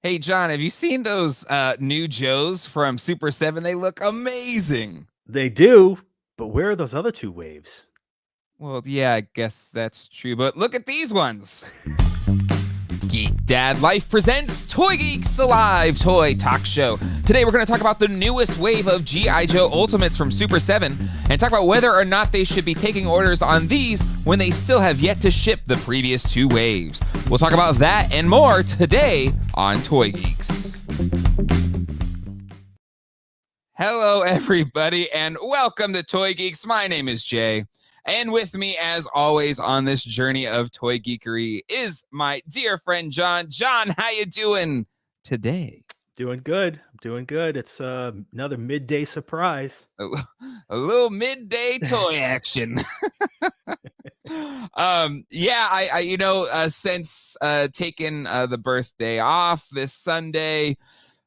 Hey, John, have you seen those new Joes from Super 7? They look amazing. They do, but where are those other two waves? Well, yeah, I guess that's true, but look at these ones. Geek Dad Life presents Toy Geeks, a live toy talk show. Today we're going to talk about the newest wave of G.I. Joe Ultimates from Super 7 and talk about whether or not they should be taking orders on these when they still have yet to ship the previous two waves. We'll talk about that and more today on Toy Geeks. Hello, everybody, and welcome to Toy Geeks. My name is Jay. And with me, as always, on this journey of toy geekery is my dear friend, John. John, how you doing today? Doing good. I'm doing good. It's another midday surprise. A little midday toy action. Since taking the birthday off this Sunday,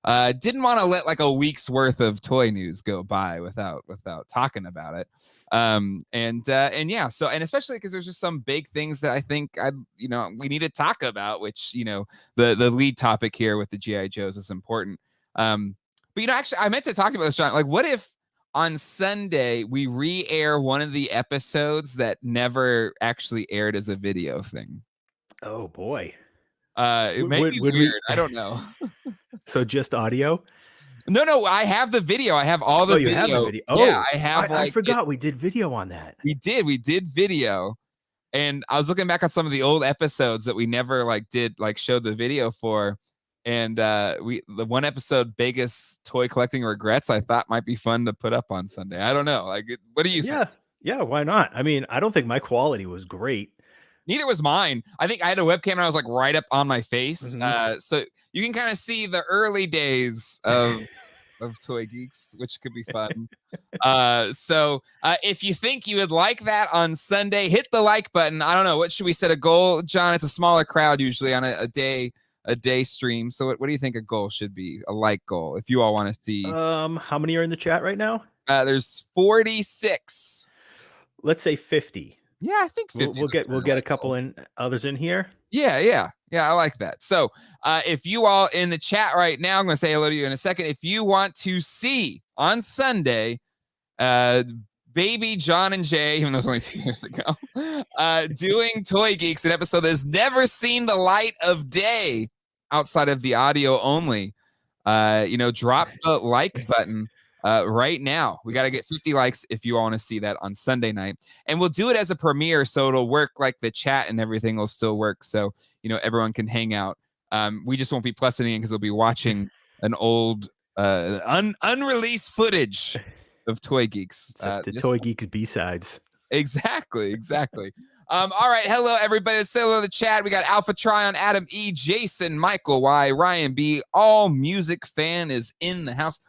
didn't want to let like a week's worth of toy news go by without talking about it. And especially because there's just some big things that I think we need to talk about, which the lead topic here with the GI Joes is important. Actually, I meant to talk about this, John. Like, what if on Sunday we re-air one of the episodes that never actually aired as a video thing? Oh boy, it may be weird. I don't know. So just audio? No, I have the video. I have all the video. You have the video. Oh, yeah, I have. I forgot we did video on that. We did video, and I was looking back on some of the old episodes that we never showed the video for, and the one episode, biggest toy collecting regrets, I thought might be fun to put up on Sunday. I don't know. What do you think? Yeah, why not? I mean, I don't think my quality was great. Neither was mine. I think I had a webcam and I was like right up on my face. Mm-hmm. So you can kind of see the early days of Toy Geeks, which could be fun. If you think you would like that on Sunday, hit the like button. I don't know. What should we set a goal, John? It's a smaller crowd usually on a day stream. So what do you think a goal should be? A like goal, if you all want to see. How many are in the chat right now? There's 46. Let's say 50. Yeah, I think 50. We'll get a couple others in here. Yeah, I like that. So if you all in the chat right now, I'm going to say hello to you in a second. If you want to see on Sunday, baby John and Jay, even though it was only 2 years ago, doing Toy Geeks, an episode that has never seen the light of day outside of the audio only, drop the like button. Right now, we got to get 50 likes if you all want to see that on Sunday night, and we'll do it as a premiere, so it'll work like the chat and everything will still work, so everyone can hang out. We just won't be plussing in because we'll be watching an old unreleased footage of Toy Geeks. The Toy Geeks B-sides. Exactly. All right, hello everybody. Let's say hello to the chat. We got Alpha Tryon, Adam E, Jason, Michael Y, Ryan B. All Music Fan is in the house.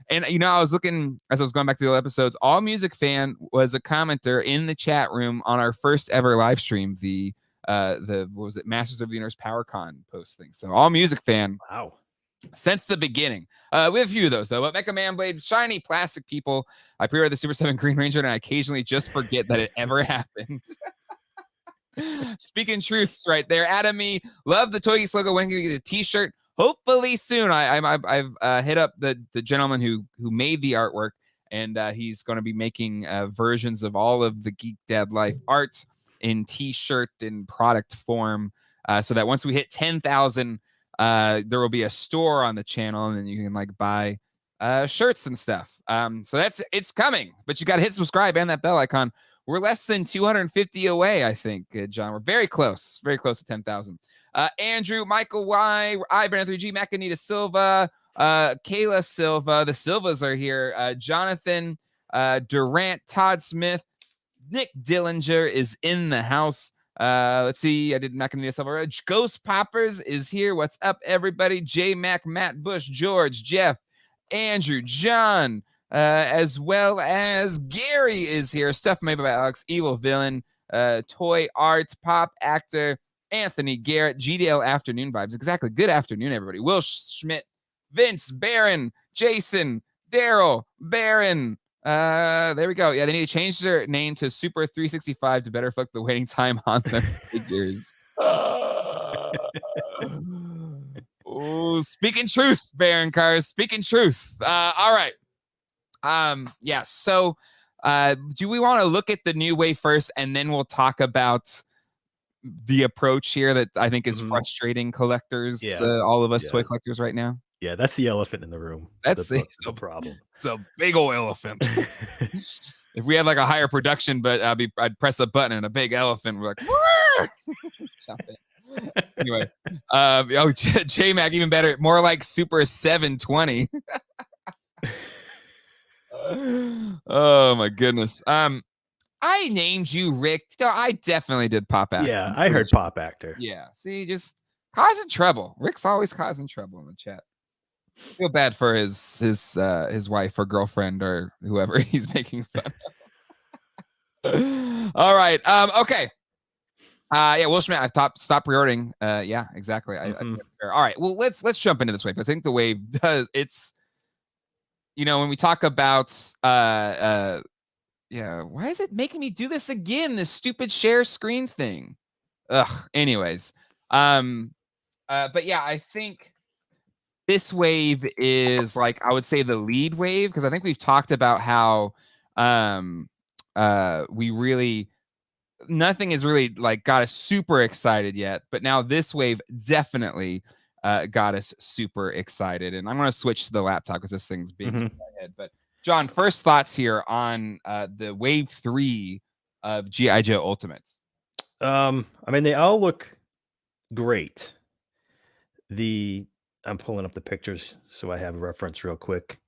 And, I was looking, as I was going back to the old episodes, All Music Fan was a commenter in the chat room on our first ever live stream, the what was it, Masters of the Universe PowerCon post thing. So All Music Fan. Wow. Since the beginning. We have a few of those, though. But Mecha Man Blade, Shiny Plastic People. I pre-ordered the Super 7 Green Ranger, and I occasionally just forget that it ever happened. Speaking truths right there. Adam E, love the Toy Geeks logo. When can we get a t-shirt? Hopefully soon. I've hit up the gentleman who made the artwork, and he's going to be making versions of all of the Geek Dad Life art in t-shirt and product form, so that once we hit 10,000, there will be a store on the channel, and then you can buy shirts and stuff. So it's coming, but you got to hit subscribe and that bell icon. We're less than 250 away, I think, John. We're very close to 10,000. Andrew, Michael Y, I-Brand3G, Macanita Silva, Kayla Silva. The Silvas are here. Jonathan Durant, Todd Smith, Nick Dillinger is in the house. Let's see. I did Macanita Silva. Ghost Poppers is here. What's up, everybody? J Mac, Matt Bush, George, Jeff, Andrew, John, as well as Gary is here. Stuff made by Alex, Evil Villain, Toy Arts, Pop Actor, Anthony Garrett, GDL Afternoon Vibes. Exactly. Good afternoon, everybody. Will Schmidt, Vince, Barron, Jason, Daryl, Barron. There we go. Yeah, they need to change their name to Super 365 to better reflect the waiting time on their figures. Oh, Oh, speaking truth, Baron Cars. Speaking truth. All right. Yeah. So, do we want to look at the new wave first, and then we'll talk about the approach here that I think is frustrating collectors, all of us toy collectors right now? Yeah, that's the elephant in the room. That's the problem. It's a big old elephant. If we had like a higher production, but I'd press a button and a big elephant would be like, stop it. Anyway, J-Mac, even better, more like Super 720. Oh my goodness. I named you Rick. I definitely did pop actor. Yeah, I heard pop actor. Yeah. See, just causing trouble. Rick's always causing trouble in the chat. Feel bad for his wife or girlfriend or whoever he's making fun of. All right. Okay. Yeah, Will Schmidt, I've stopped pre-ordering. Yeah, exactly. All right. Well, let's jump into this wave. I think the wave does. It's, when we talk about why is it making me do this again? This stupid share screen thing. Ugh. Anyways, but yeah, I think this wave is like, I would say, the lead wave, because I think we've talked about how nothing is really like got us super excited yet, but now this wave definitely got us super excited. And I'm going to switch to the laptop because this thing's big in my head. But John, first thoughts here on the wave 3 of G.I. Joe Ultimates. I mean, they all look great. I'm pulling up the pictures so I have a reference real quick.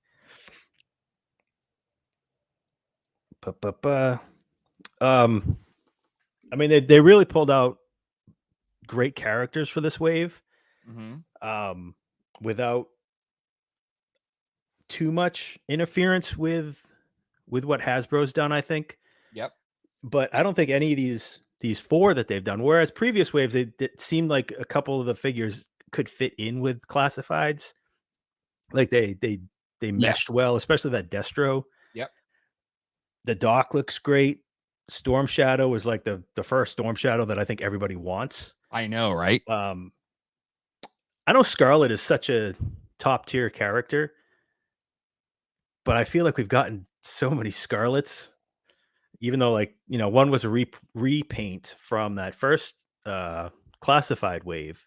I mean, they really pulled out great characters for this wave, without too much interference with what Hasbro's done, I think. Yep. But I don't think any of these 4 that they've done, whereas previous waves, it seemed like a couple of the figures could fit in with classifieds. Like they meshed well, especially that Destro. Yep. The Doc looks great. Storm Shadow is like the first Storm Shadow that I think everybody wants. I know, right? I know Scarlett is such a top tier character, but I feel like we've gotten so many Scarletts, even though, like, one was a repaint from that first classified wave,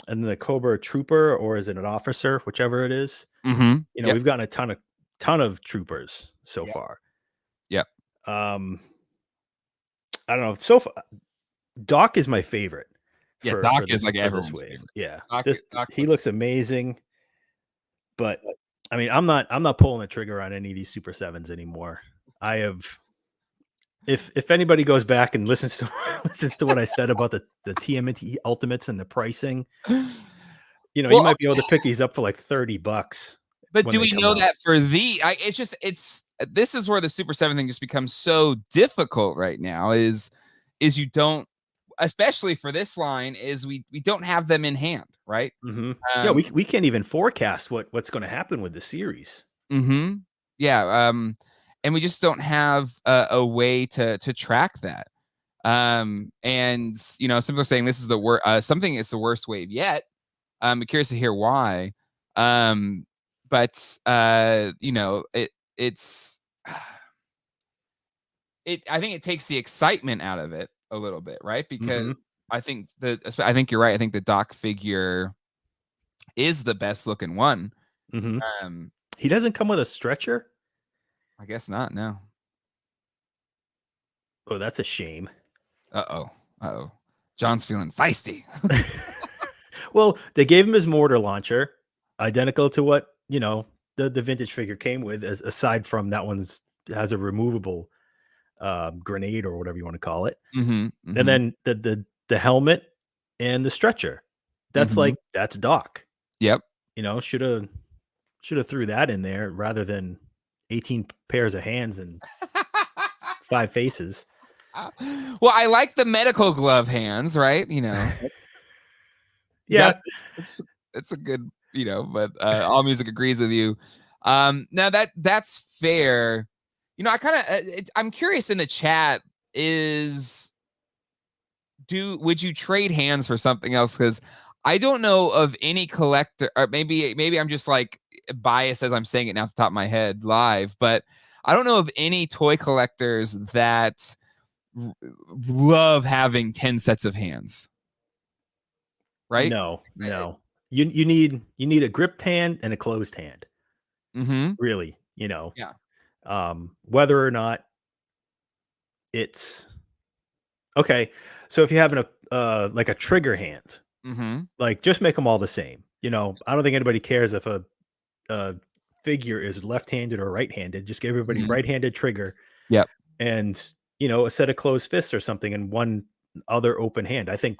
and then the Cobra Trooper, or is it an officer, whichever it is. We've gotten a ton of troopers so far. Yep. I don't know. So far, Doc is my favorite. Doc is like everyone's favorite. Yeah, Doc he looks amazing. But I mean, I'm not pulling the trigger on any of these Super 7s anymore. I have. If anybody goes back and listens to what I said about the TMNT Ultimates and the pricing, you might be able to pick these up for like $30. But do we know that for this is where the Super 7 thing just becomes so difficult right now, is you don't, especially for this line, is we don't have them in hand, right? Yeah, we can't even forecast what's going to happen with the series. Yeah, and we just don't have a way to track that. And some people are saying this is the worst. Something is the worst wave yet. I'm curious to hear why. But it's I think it takes the excitement out of it a little bit, right? Because I think you're right. I think the Doc figure is the best looking one. He doesn't come with a stretcher? I guess not, no. Oh, that's a shame. Uh-oh. John's feeling feisty. Well, they gave him his mortar launcher, identical to what, the vintage figure came with, aside from that has a removable grenade or whatever you want to call it. And then the helmet and the stretcher. That's that's Doc. Yep. Should have threw that in there rather than 18 pairs of hands and 5 faces. Well, I like the medical glove hands, right? Yeah, it's a good, but All Music agrees with you. Now that's fair. I'm curious in the chat, would you trade hands for something else? Because I don't know of any collector, or maybe I'm just like biased as I'm saying it now off the top of my head live, but I don't know of any toy collectors that love having 10 sets of hands. Right? No. You need a gripped hand and a closed hand. Mm-hmm. Really, Yeah. whether or not it's okay. So if you have like a trigger hand, Mm-hmm. like just make them all the same. I don't think anybody cares if a figure is left-handed or right-handed. Just give everybody Mm-hmm. right-handed trigger Yep. and a set of closed fists or something and one other open hand. I think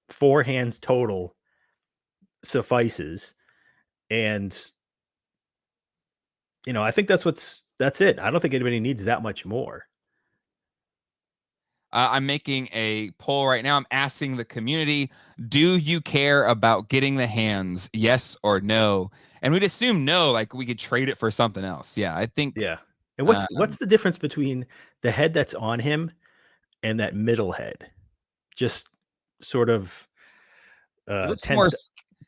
4 hands total suffices. And I think that's it. I don't think anybody needs that much more. I'm making a poll right now. I'm asking the community, do you care about getting the hands? Yes or no? And we'd assume no, like we could trade it for something else. Yeah, I think. Yeah. And Uh, what's the difference between the head that's on him and that middle head? Just sort of he looks more.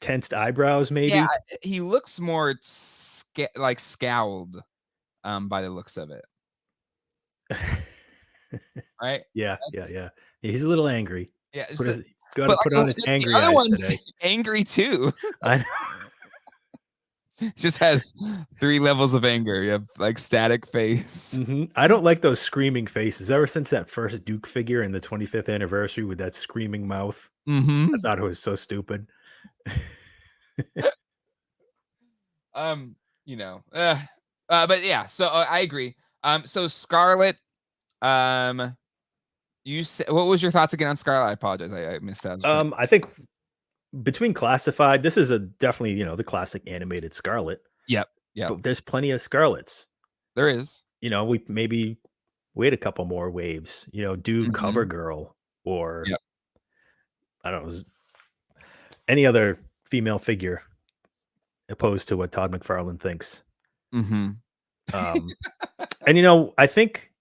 tensed eyebrows, Yeah, maybe. he looks more like scowled. By the looks of it, right? Yeah, yeah, That's, yeah. He's a little angry. yeah. Got to But put like on his the angry other eyes one's today. angry too. I Just has 3 levels of anger. You have like static face. I don't like those screaming faces. Ever since that first Duke figure in the 25th anniversary with that screaming mouth, I Mm-hmm. thought it was so stupid. Um, but yeah, so I agree. So Scarlett, you said, what was your thoughts again on Scarlett? I apologize, I missed that. I think between classified, this is a definitely, the classic animated Scarlet, Yep, yep, but there's plenty of Scarlets. there is. We maybe wait a couple more waves, do Mm-hmm. Cover Girl or Yep. I don't know, any other female figure opposed to what Todd McFarlane thinks. Mm-hmm. Um, and I think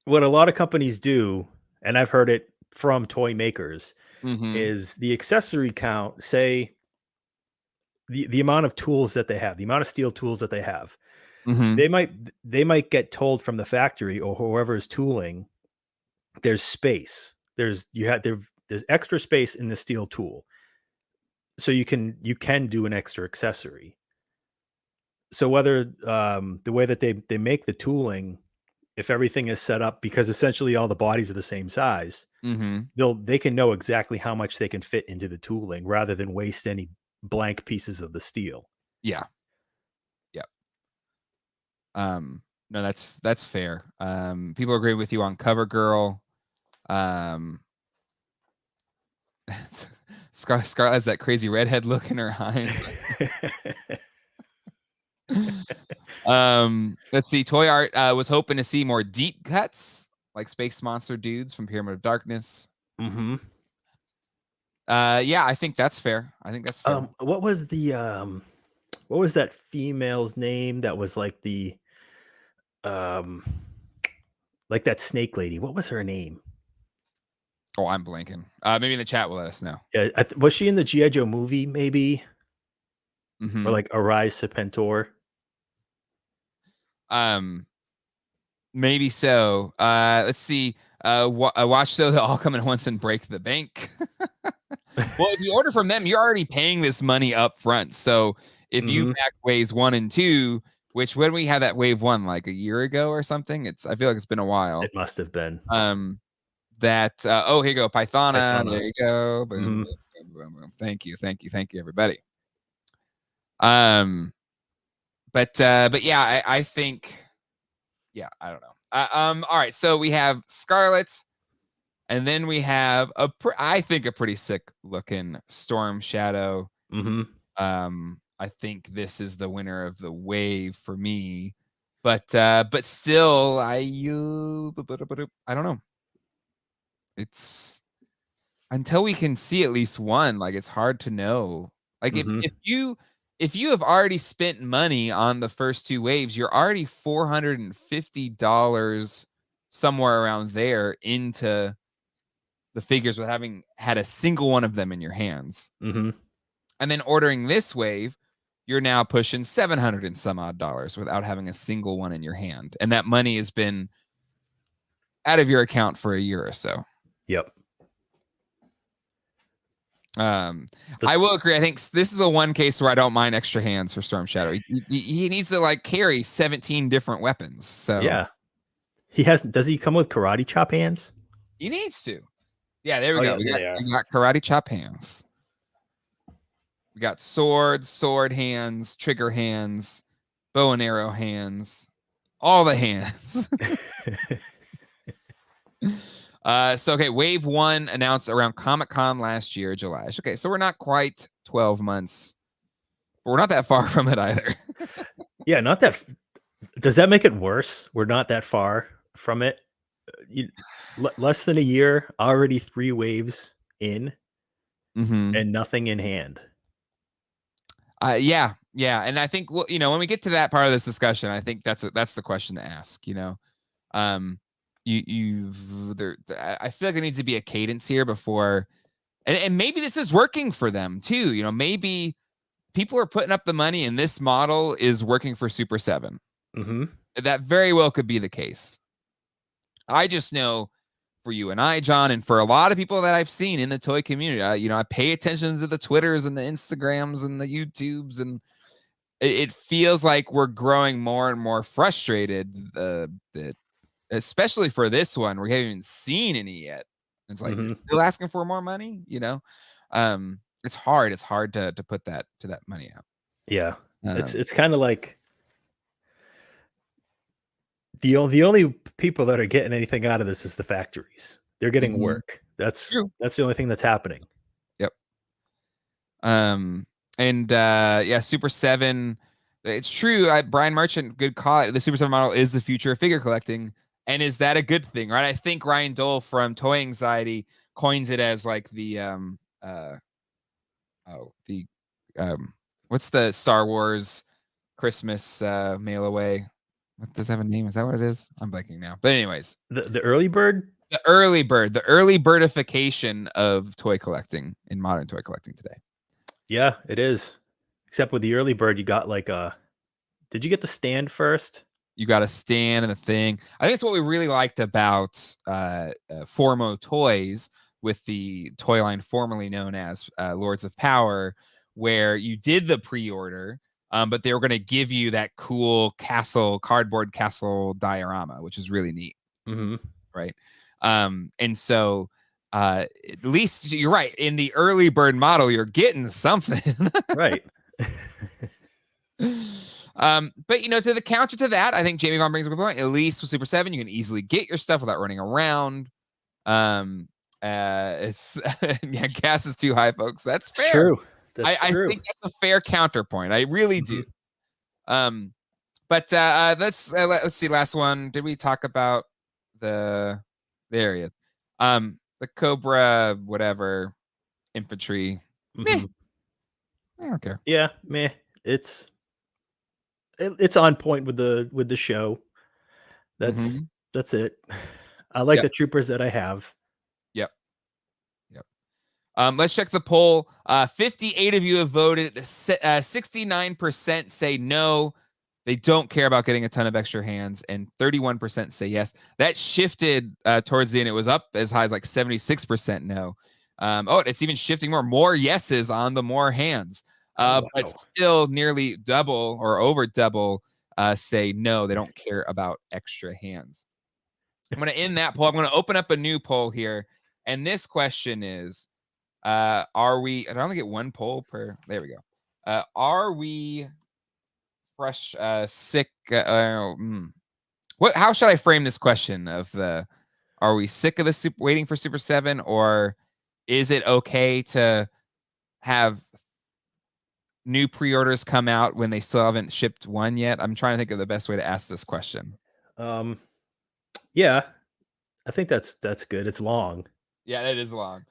what a lot of companies do, and I've heard it from toy makers, Mm-hmm. is the accessory count, say the amount of tools that they have, the amount of steel tools that they have. Mm-hmm. They might get told from the factory or whoever's tooling, there's space. There's extra space in the steel tool. So you can do an extra accessory. So whether the way that they make the tooling, if everything is set up because essentially all the bodies are the same size, Mm-hmm. they can know exactly how much they can fit into the tooling rather than waste any blank pieces of the steel. Yeah. Yep. No, that's fair. People agree with you on Cover Girl. Um, Scarlett has that crazy redhead look in her eyes. Let's see. Toy Art was hoping to see more deep cuts like Space Monster dudes from Pyramid of Darkness. Mm-hmm. Yeah, I think that's fair. I think that's fair. What was that female's name that was um like that snake lady? What was her name? Oh, I'm blanking. Maybe in the chat will let us know. Yeah, was she in the G.I. Joe movie, maybe? Or Mm-hmm. like Arise Serpentor? Maybe so. Let's see. Watch so they'll all come at once and break the bank. Well, if you order from them, you're already paying this money up front. So if you Mhm. back waves 1 and 2, which when we had that wave 1 like a year ago or something, I feel like it's been a while. It must have been. Here you go, Pythona. Pythona. There you go. Boom, Mhm. boom, boom, boom, boom. Thank you, everybody. Um, but yeah, I think, yeah, I don't know. All right, so we have Scarlet, and then we have I think a pretty sick looking Storm Shadow. Mhm. I think this is the winner of the wave for me, but still, I don't know. It's until we can see at least one, like it's hard to know. Like Mhm. if you have already spent money on the first 2 waves, you're already $450 somewhere around there into the figures without having had a single one of them in your hands. Mm-hmm. And then ordering this wave, you're now pushing $700 and some odd without having a single one in your hand. And that money has been out of your account for a year or so. Yep. I will agree. I think this is the one case where I don't mind extra hands for Storm Shadow. He needs to like carry 17 different weapons. So yeah, does he come with karate chop hands? He needs to. Yeah, there we go. Yeah, we got karate chop hands. We got sword hands, trigger hands, bow and arrow hands, all the hands. So okay, Wave 1 announced around Comic-Con last year, July. Okay, so we're not quite 12 months, but we're not that far from it either. Yeah, not that. Does that make it worse? We're not that far from it. Less than a year, already 3 waves in, and nothing in hand. Yeah, and I think when we get to that part of this discussion, I think that's the question to ask. I feel like there needs to be a cadence here before, and maybe this is working for them too. Maybe people are putting up the money, and this model is working for Super 7. Mm-hmm. That very well could be the case. I just know for you and I, John, and for a lot of people that I've seen in the toy community, I pay attention to the Twitters and the Instagrams and the YouTubes, and it feels like we're growing more and more frustrated. Especially for this one, we haven't even seen any yet. It's like still asking for more money. It's hard. It's hard to put that money out. Yeah, it's kind of like the only people that are getting anything out of this is the factories. They're getting work. That's true. That's the only thing that's happening. Yep. Super 7. It's true. Brian Merchant, good call. The Super 7 model is the future of figure collecting. And is that a good thing, right? I think Ryan Dole from Toy Anxiety coins it as like the what's the Star Wars Christmas mail away? What does that have a name? Is that what it is? I'm blanking now. But anyways, the early bird, the early birdification of toy collecting in modern toy collecting today. Yeah, it is. Except with the early bird, you got like did you get the stand first? You got a stand and a thing. I think it's what we really liked about Formo Toys with the toy line formerly known as Lords of Power, where you did the pre-order, but they were going to give you that cool cardboard castle diorama, which is really neat. Right. And so at least you're right. In the early bird model, you're getting something. Right. But to the counter to that, I think Jamie Vaughn brings up a good point. At least with Super 7, you can easily get your stuff without running around. It's gas is too high, folks. That's fair. True. I think that's a fair counterpoint. I really do. But let's see. Last one. Did we talk about there he is. The Cobra, whatever, infantry. Meh. I don't care. Yeah, meh. It's on point with the show. That's it. I like the troopers that I have. Yep. Let's check the poll. 58 of you have voted. 69% say no. They don't care about getting a ton of extra hands, and 31% say yes. That shifted towards the end. It was up as high as like 76% no. It's even shifting more yeses on the more hands. But still nearly double or over double say no, they don't care about extra hands. I'm going to end that poll. I'm going to open up a new poll here. And this question is, are we, I only get one poll per, there we go. Are we sick? How should I frame this question are we sick of waiting for Super 7, or is it okay to have new pre-orders come out when they still haven't shipped one yet? I'm trying to think of the best way to ask this question. Yeah, I think that's good. It's long. Yeah, it is long.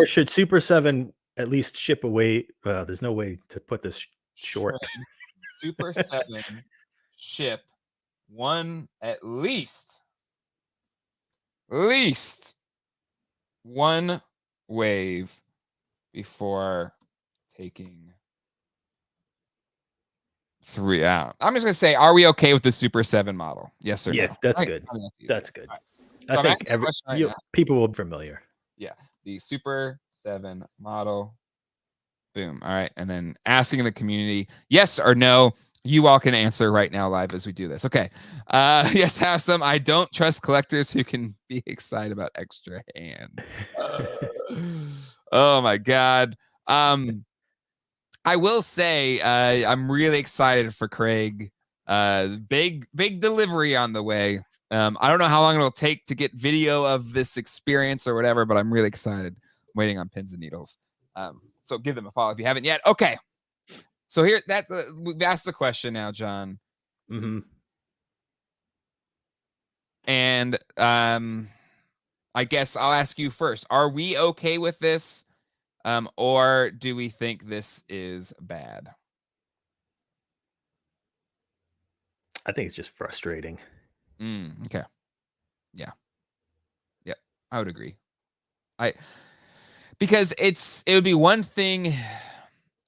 Should Super 7 at least ship away? There's no way to put this short. Super 7 ship one at least least one wave before taking 3 out. I'm just gonna say, are we okay with the Super 7 model? Yes or Yeah, no? that's Right. good. I mean, that's easy. That's good. All right. I So I'm think asking a question right now. people will be familiar. Yeah, the Super 7 model. Boom. All right. And then asking the community, yes or no. You all can answer right now live as we do this. Okay. Yes, have some. I don't trust collectors who can be excited about extra hands. Oh my God. I will say I'm really excited for Craig. Big delivery on the way. I don't know how long it'll take to get video of this experience or whatever, but I'm really excited. Waiting on pins and needles. So give them a follow if you haven't yet. Okay. So here we've asked the question now, John. Mm-hmm. And I guess I'll ask you first. Are we okay with this? Or do we think this is bad? I think it's just frustrating. Okay. Yeah. Yep. I would agree. Because it would be one thing.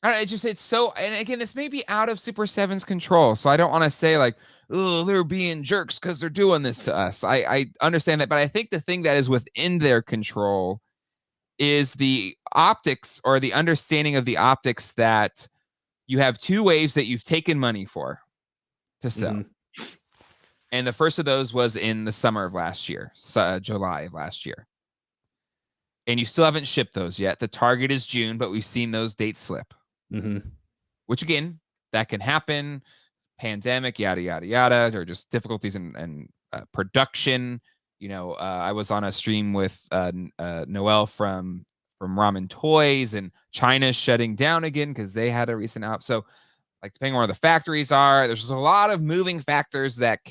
I don't know, it's so, and again, this may be out of Super 7's control. So I don't want to say like, oh, they're being jerks because they're doing this to us. I understand that, but I think the thing that is within their control is the optics, or the understanding of the optics, that you have 2 waves that you've taken money for to sell. Mm-hmm. And the first of those was in the summer of last year, so, July of last year. And you still haven't shipped those yet. The target is June, but we've seen those dates slip. Mm-hmm. Which again, that can happen. Pandemic, yada yada yada, or just difficulties in production. I was on a stream with Noel from Ramen Toys, and China's shutting down again because they had a recent out. So, like, depending on where the factories are, there's just a lot of moving factors that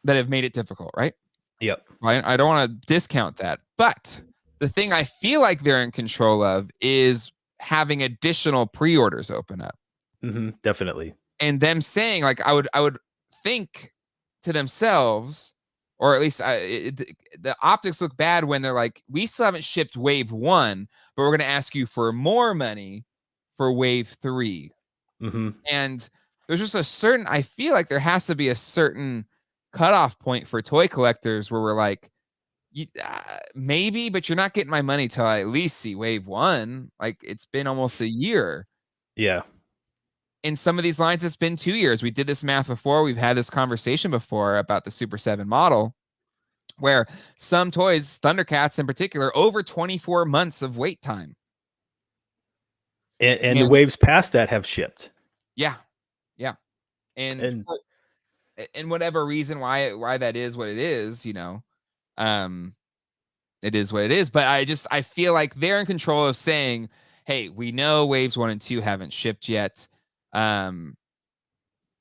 have made it difficult, right? Yep. I don't want to discount that, but the thing I feel like they're in control of is having additional pre-orders open up. Mm-hmm. Definitely. And them saying, like, I would think to themselves, or at least the optics look bad when they're like, we still haven't shipped wave 1, but we're going to ask you for more money for wave 3. Mm-hmm. And there's just I feel like there has to be a certain cutoff point for toy collectors where we're like, maybe, but you're not getting my money till I at least see wave 1. Like, it's been almost a year. Yeah. In some of these lines, it's been 2 years. We did this math before. We've had this conversation before about the Super 7 model, where some toys, Thundercats in particular, over 24 months of wait time. And the waves past that have shipped. Yeah. Yeah. And whatever reason why that is what it is, it is what it is. But I feel like they're in control of saying, hey, we know waves 1 and 2 haven't shipped yet. And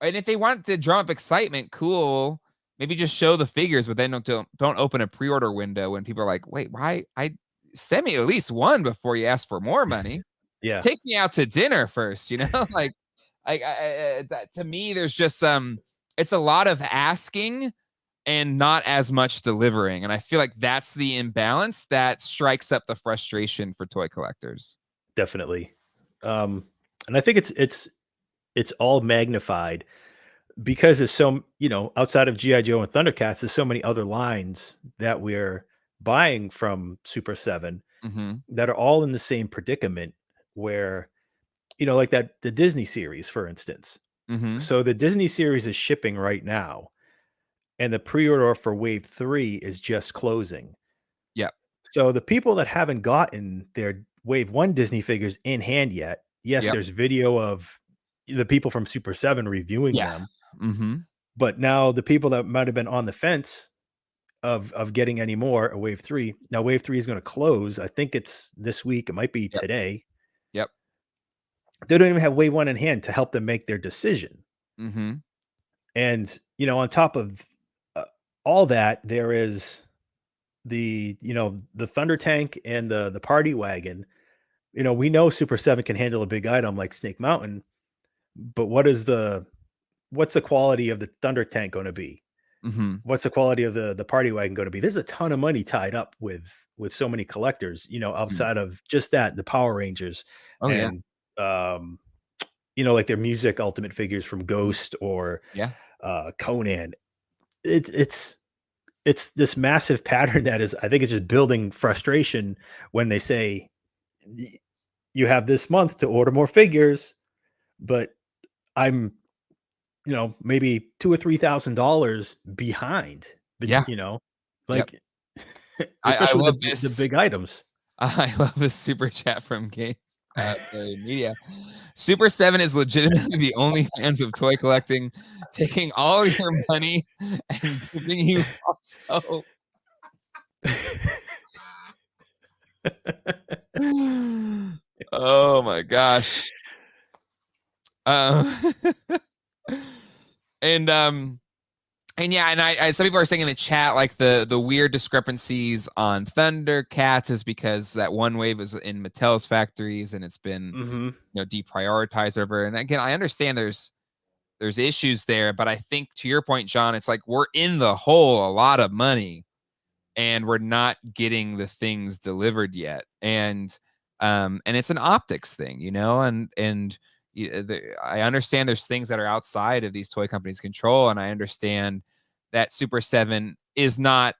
if they want to drum up excitement, cool. Maybe just show the figures, but then don't open a pre-order window when people are like, wait, why? Send me at least 1 before you ask for more money. Yeah. Take me out to dinner first, like, to me, there's just it's a lot of asking and not as much delivering. And I feel like that's the imbalance that strikes up the frustration for toy collectors. Definitely. And I think it's all magnified because there's so, outside of G.I. Joe and Thundercats, there's so many other lines that we're buying from Super 7 that are all in the same predicament where, like the Disney series, for instance. So the Disney series is shipping right now, and the pre-order for wave 3 is just closing. Yep. So the people that haven't gotten their wave 1 Disney figures in hand yet, yes, Yep. there's video of the people from Super 7 reviewing them. But now the people that might have been on the fence of getting any more at wave 3, now wave 3 is going to close. I think it's this week. It might be today. Yep. They don't even have wave 1 in hand to help them make their decision. And, on top of all that, there is the Thunder Tank and the Party Wagon. We know Super 7 can handle a big item like Snake Mountain, but what's the quality of the Thunder Tank going to be? What's the quality of the party wagon going to be? There's a ton of money tied up with so many collectors, outside of just that, the Power Rangers Oh yeah. and um, like their music ultimate figures from Ghost or Yeah. Conan. It's this massive pattern that is, I think, it's just building frustration when they say you have this month to order more figures, but I'm maybe $2,000 or $3,000 behind, but Yeah. Yep. like I especially love the this. big items. I love this super chat from Game Media. Super 7 is legitimately the only fans of toy collecting, taking all your money and giving you also. Oh my gosh. Um, and yeah, and I some people are saying in the chat like the weird discrepancies on Thundercats is because that one wave is in Mattel's factories and it's been Mhm. deprioritized over. And again, I understand there's issues there, but I think to your point, John, it's like we're in the hole a lot of money and we're not getting the things delivered yet. And it's an optics thing, I understand there's things that are outside of these toy companies' control, and I understand that Super 7 is not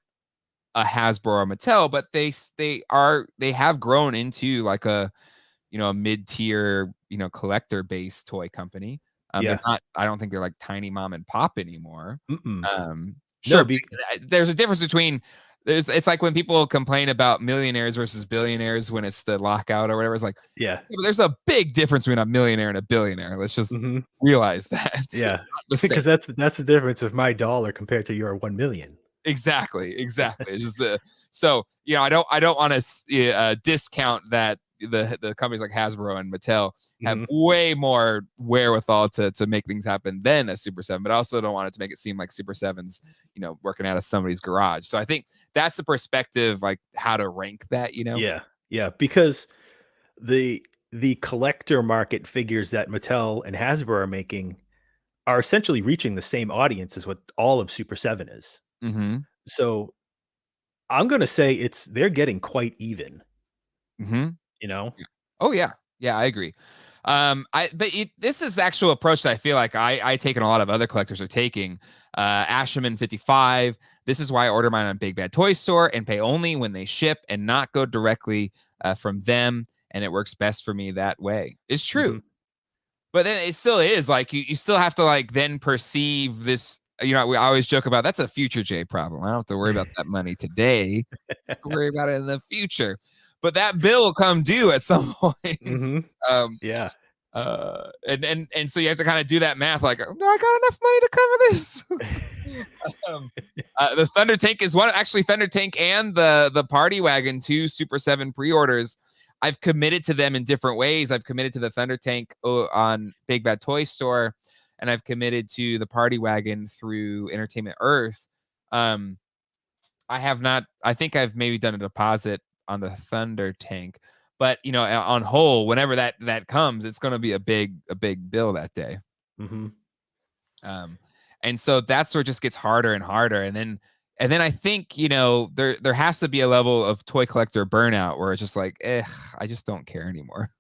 a Hasbro or Mattel, but they have grown into like a mid-tier, collector-based toy company. They're Yeah. not, I don't think they're like tiny mom and pop anymore. Mm-mm. No, Sure, there's a difference between it's like when people complain about millionaires versus billionaires when it's the lockout or whatever. It's like, yeah. yeah, but there's a big difference between a millionaire and a billionaire. Let's just Mhm. realize that. It's Yeah. not the same. Because that's the difference of my dollar compared to your 1,000,000. Exactly. It's just so I don't want to discount that the companies like Hasbro and Mattel have Mhm. way more wherewithal to make things happen than a Super 7, but I also don't want it to make it seem like Super 7's working out of somebody's garage. So I think that's the perspective, like how to rank that. Yeah. Yeah, because the the collector market figures that Mattel and Hasbro are making are essentially reaching the same audience as what all of Super 7 is. Mm-hmm. So, I'm gonna say they're getting quite even, Mm-hmm. you know? Yeah. Oh yeah. Yeah, I agree. This is the actual approach that I feel like I take and a lot of other collectors are taking. Asherman 55. This is why I order mine on Big Bad Toy Store and pay only when they ship and not go directly from them. And it works best for me that way. It's true. Mhm. But then it still is like you still have to like then perceive this. We always joke about that's a future J problem. I don't have to worry about that money today. Worry about it in the future. But that bill will come due at some point. Mhm. um, Yeah. and so you have to kind of do that math, like, do I got enough money to cover this? The Thunder Tank is one. Actually, Thunder Tank and the Party Wagon, 2 Super 7 pre-orders. I've committed to them in different ways. I've committed to the Thunder Tank on Big Bad Toy Store, and I've committed to the Party Wagon through Entertainment Earth. I have not. I think I've maybe done a deposit on the Thunder Tank, but on whole, whenever that comes, it's going to be a big bill that day. Mhm. Um, and so that's where it just gets harder and harder, and then I think there has to be a level of toy collector burnout where it's just like, I just don't care anymore.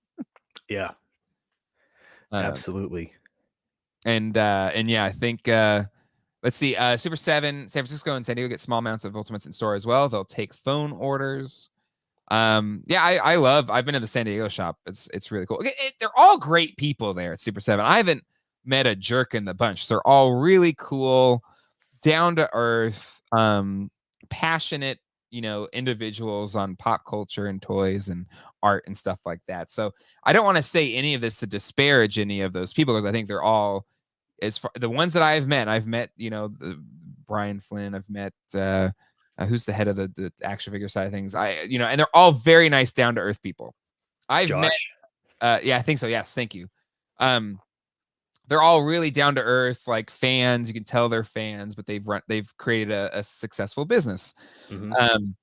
Yeah. Um, Absolutely. and yeah, I think let's see, Super 7, San Francisco and San Diego get small amounts of Ultimates in store as well. They'll take phone orders. Yeah, I've been to the San Diego shop. It's really cool. They're all great people there at Super 7. I haven't met a jerk in the bunch. They're all really cool, down to earth, passionate, individuals on pop culture and toys and art and stuff like that. So I don't want to say any of this to disparage any of those people because I think they're all, as far the ones that I've met, Brian Flynn. I've met who's the head of the action figure side of things. And they're all very nice, down to earth people. I've met, Josh. yeah, I think so. Yes, thank you. They're all really down to earth, like fans. You can tell they're fans, but they've created a successful business. Mhm.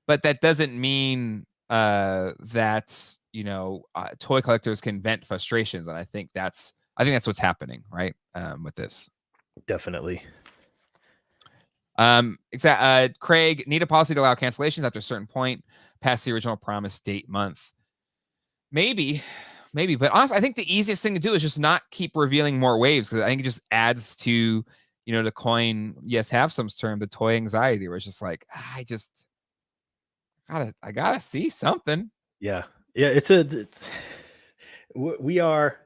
But that doesn't mean that toy collectors can vent frustrations, and I think that's what's happening, right? With this. Definitely. Craig, need a policy to allow cancellations after a certain point past the original promise date month. Maybe, but honestly, I think the easiest thing to do is just not keep revealing more waves, because I think it just adds to, the coin, yes, have some term, the toy anxiety, where it's just like, I gotta see something. Yeah. Yeah. We are,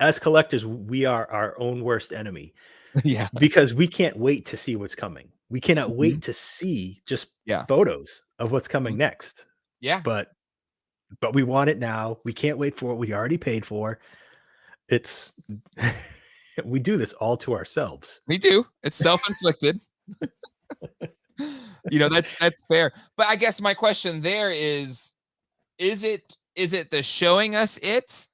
as collectors, we are our own worst enemy Yeah. because we can't wait to see what's coming. We cannot Mhm. wait to see just Yeah. photos of what's coming Mhm. next. Yeah. But we want it now. We can't wait for what we already paid for. It's we do this all to ourselves. We do. It's self-inflicted. That's fair. But I guess my question there is it the showing us it,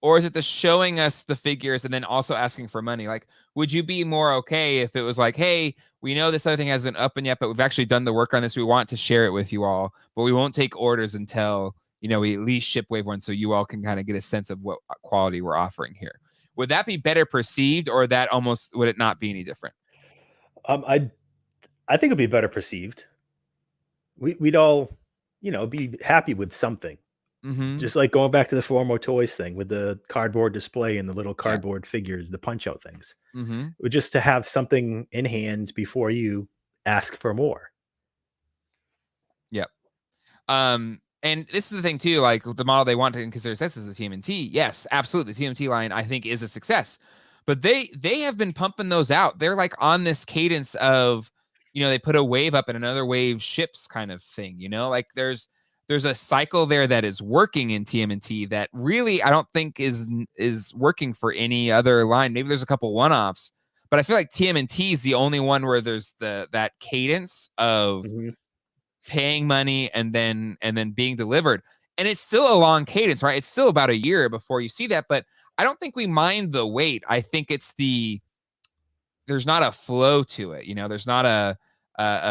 or is it the showing us the figures and then also asking for money? Like, would you be more okay if it was like, hey, we know this other thing hasn't opened yet, but we've actually done the work on this. We want to share it with you all, but we won't take orders until, we at least ship wave one, so you all can kind of get a sense of what quality we're offering here. Would that be better perceived, or would it not be any different? I think it'd be better perceived. We'd all, be happy with something. Mm-hmm. Just like going back to the Formo Toys thing with the cardboard display and the little Yeah. cardboard figures, the punch out things. Mm-hmm. Just to have something in hand before you ask for more. Yep. And this is the thing too, like the model they want to consider success is the TMNT. Yes, absolutely. The TMNT line, I think, is a success. But they have been pumping those out. They're like on this cadence of, they put a wave up and another wave ships kind of thing, like there's a cycle there that is working in TMNT that really I don't think is working for any other line. Maybe there's a couple one-offs, but I feel like TMNT is the only one where there's that cadence of paying money and then being delivered. And it's still a long cadence, right? It's still about a year before you see that, but I don't think we mind the wait. I think it's there's not a flow to it. There's not a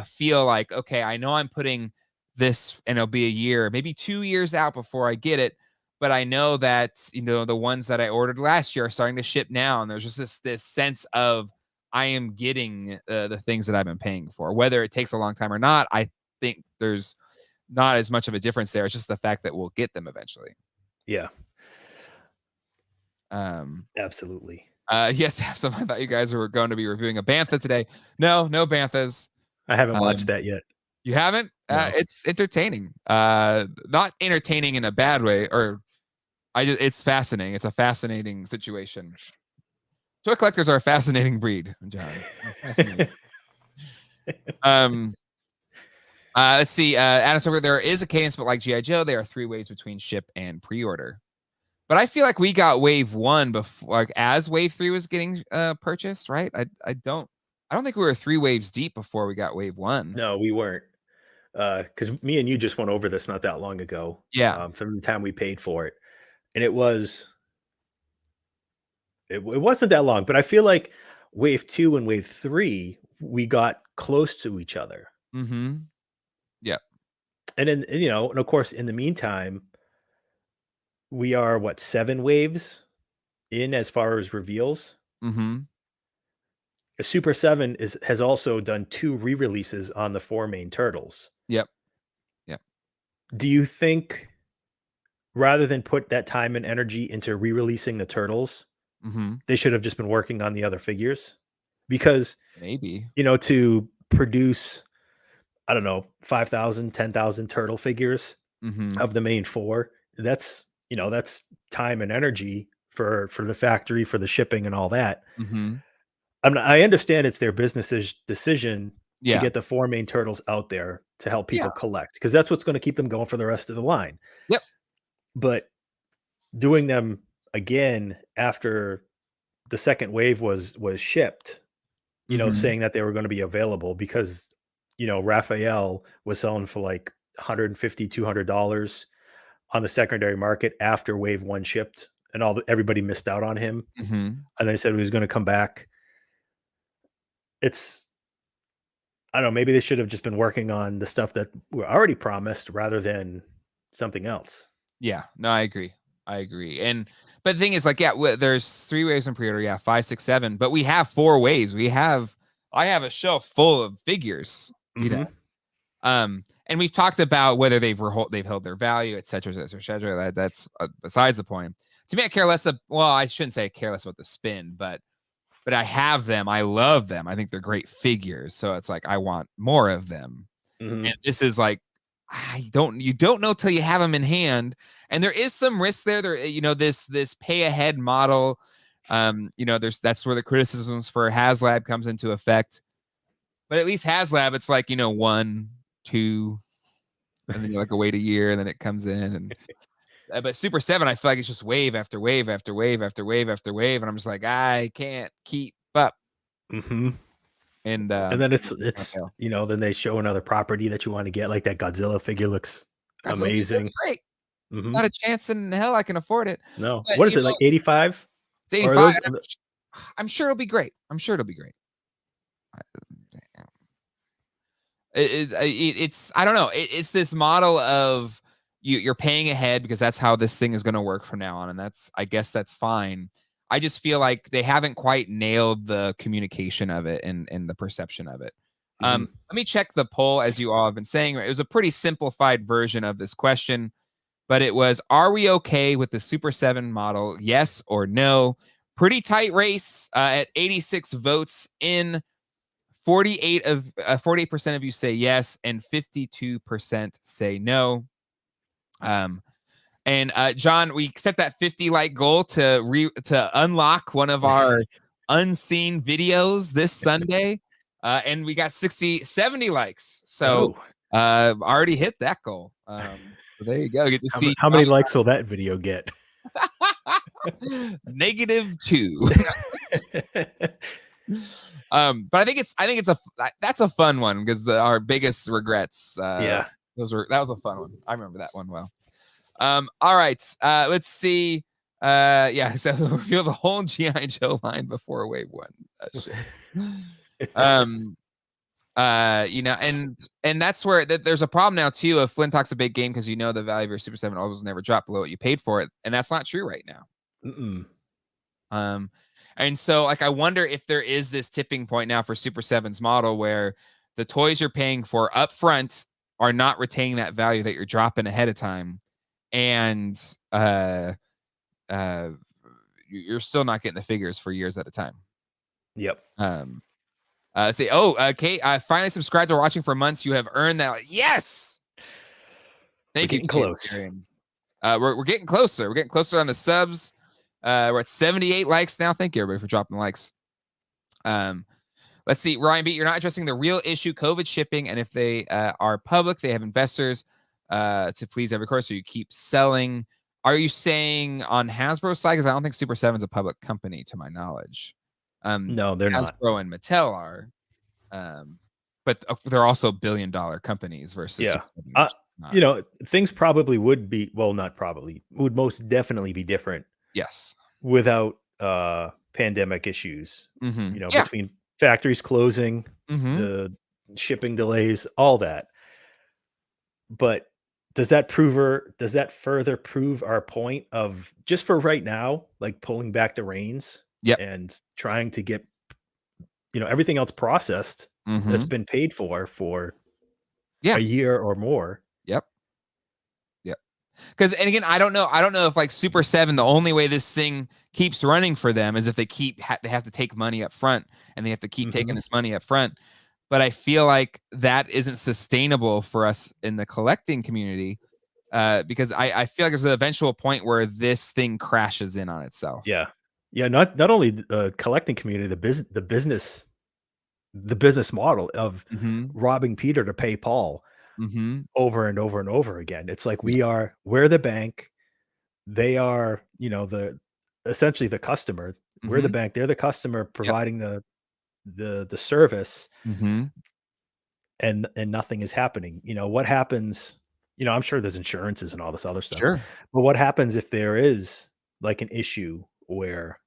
feel like, okay, I know I'm putting this and it'll be a year, maybe 2 years out before I get it. But I know that, the ones that I ordered last year are starting to ship now. And there's just this sense of I am getting the things that I've been paying for, whether it takes a long time or not. I think there's not as much of a difference there. It's just the fact that we'll get them eventually. Yeah. Absolutely. Yes, I thought you guys were going to be reviewing a Bantha today. No Banthas. I haven't watched that yet. You haven't? No. It's entertaining. Not entertaining in a bad way, it's fascinating. It's a fascinating situation. Toy collectors are a fascinating breed, John. Fascinating. Let's see. Adam Silver, there is a cadence, but like G.I. Joe, there are 3 waves between ship and pre-order. But I feel like we got wave 1 before, like as wave 3 was getting purchased, right? I don't think we were 3 waves deep before we got wave 1. No, we weren't. Because me and you just went over this not that long ago. Yeah. From the time we paid for it, and it wasn't that long. But I feel like wave 2 and wave 3 we got close to each other. Mm-hmm. Yeah. And then and of course in the meantime, we are 7 waves in as far as reveals. Mm-hmm. Super 7 has also done 2 re-releases on the 4 main turtles. Yep. Do you think rather than put that time and energy into re-releasing the turtles, they should have just been working on the other figures? Because maybe, to produce, I don't know, 5,000, 10,000 turtle figures of the main 4, that's time and energy for the factory, for the shipping and all that. I understand it's their business's decision to get the 4 main turtles out there to help people collect, because that's what's going to keep them going for the rest of the line. Yep. But doing them again after the second wave was shipped, saying that they were going to be available because, Raphael was selling for like $150, $200 on the secondary market after wave 1 shipped, and everybody missed out on him. And they said he was going to come back. I don't know, maybe they should have just been working on the stuff that were already promised rather than something else. Yeah, no, I agree. But the thing is, like, there's 3 waves in pre-order. 5, 6, 7, but we have 4 waves. We have I have a shelf full of figures, you know. And we've talked about whether they've held their value, et cetera, et cetera, et cetera. That's besides the point. To me, I care less. Well, I shouldn't say I care less about the spin, but I have them. I love them. I think they're great figures. So it's like I want more of them. And this is like you don't know till you have them in hand. And there is some risk there. This pay ahead model. That's where the criticisms for HasLab comes into effect. But at least HasLab, it's like 1, 2, and then you like wait a year, and then it comes in. And but Super 7, I feel like it's just wave after wave after wave after wave after wave, and I'm just like I can't keep up. And then it's then they show another property that you want to get, like that Godzilla figure looks amazing. Great. Not a chance in hell I can afford it. No. But, what is it, like 85? It's 85. I'm sure it'll be great. It's I don't know. It's this model of you're paying ahead because that's how this thing is going to work from now on, and I guess that's fine. I just feel like they haven't quite nailed the communication of it and the perception of it. Let me check the poll, as you all have been saying. It was a pretty simplified version of this question, but it was: are we okay with the Super 7 model? Yes or no? Pretty tight race at 86 votes in. 48% of you say yes, and 52% say no. And John, we set that 50 like goal to unlock one of our unseen videos this Sunday, and we got 70 likes. So already hit that goal. So there you go. Get to see how many likes will that video get? -2. But I think that's a fun one because our biggest regrets. That was a fun one. I remember that one well. All right. Let's see. So reveal the whole G.I. Joe line before Wave 1. And that's where there's a problem now too. If Flintock's a big game because the value of your Super 7 always never drop below what you paid for it, and that's not true right now. And so, like, I wonder if there is this tipping point now for Super 7's model where the toys you're paying for up front are not retaining that value that you're dropping ahead of time, and you're still not getting the figures for years at a time. Yep. Kate, I finally subscribed to watching for months. You have earned that. Yes. Thank you. Getting close. We're getting closer. We're getting closer on the subs. We're at 78 likes now. Thank you, everybody, for dropping the likes. Let's see. Ryan B, you're not addressing the real issue, COVID shipping, and if they are public, they have investors to please every course, so you keep selling. Are you saying on Hasbro's side? Because I don't think Super 7's a public company, to my knowledge. No, they're not. Hasbro and Mattel are, but they're also billion-dollar companies versus. Things probably would be would most definitely be different. Yes. Without pandemic issues, between factories closing, the shipping delays, all that. But does that further prove our point of just for right now, like pulling back the reins and trying to get everything else processed that's been paid for a year or more? Because, and again, I don't know if like Super 7, the only way this thing keeps running for them is if they have to take money up front, and they have to keep taking this money up front. But I feel like that isn't sustainable for us in the collecting community, because I feel like there's an eventual point where this thing crashes in on itself. Yeah. Not only the collecting community, the business model of robbing Peter to pay Paul. Over and over and over again. It's like we're the bank, they are essentially the customer. We're the bank, they're the customer providing the service, and nothing is happening. What happens? I'm sure there's insurances and all this other stuff. Sure. But what happens if there is like an issue where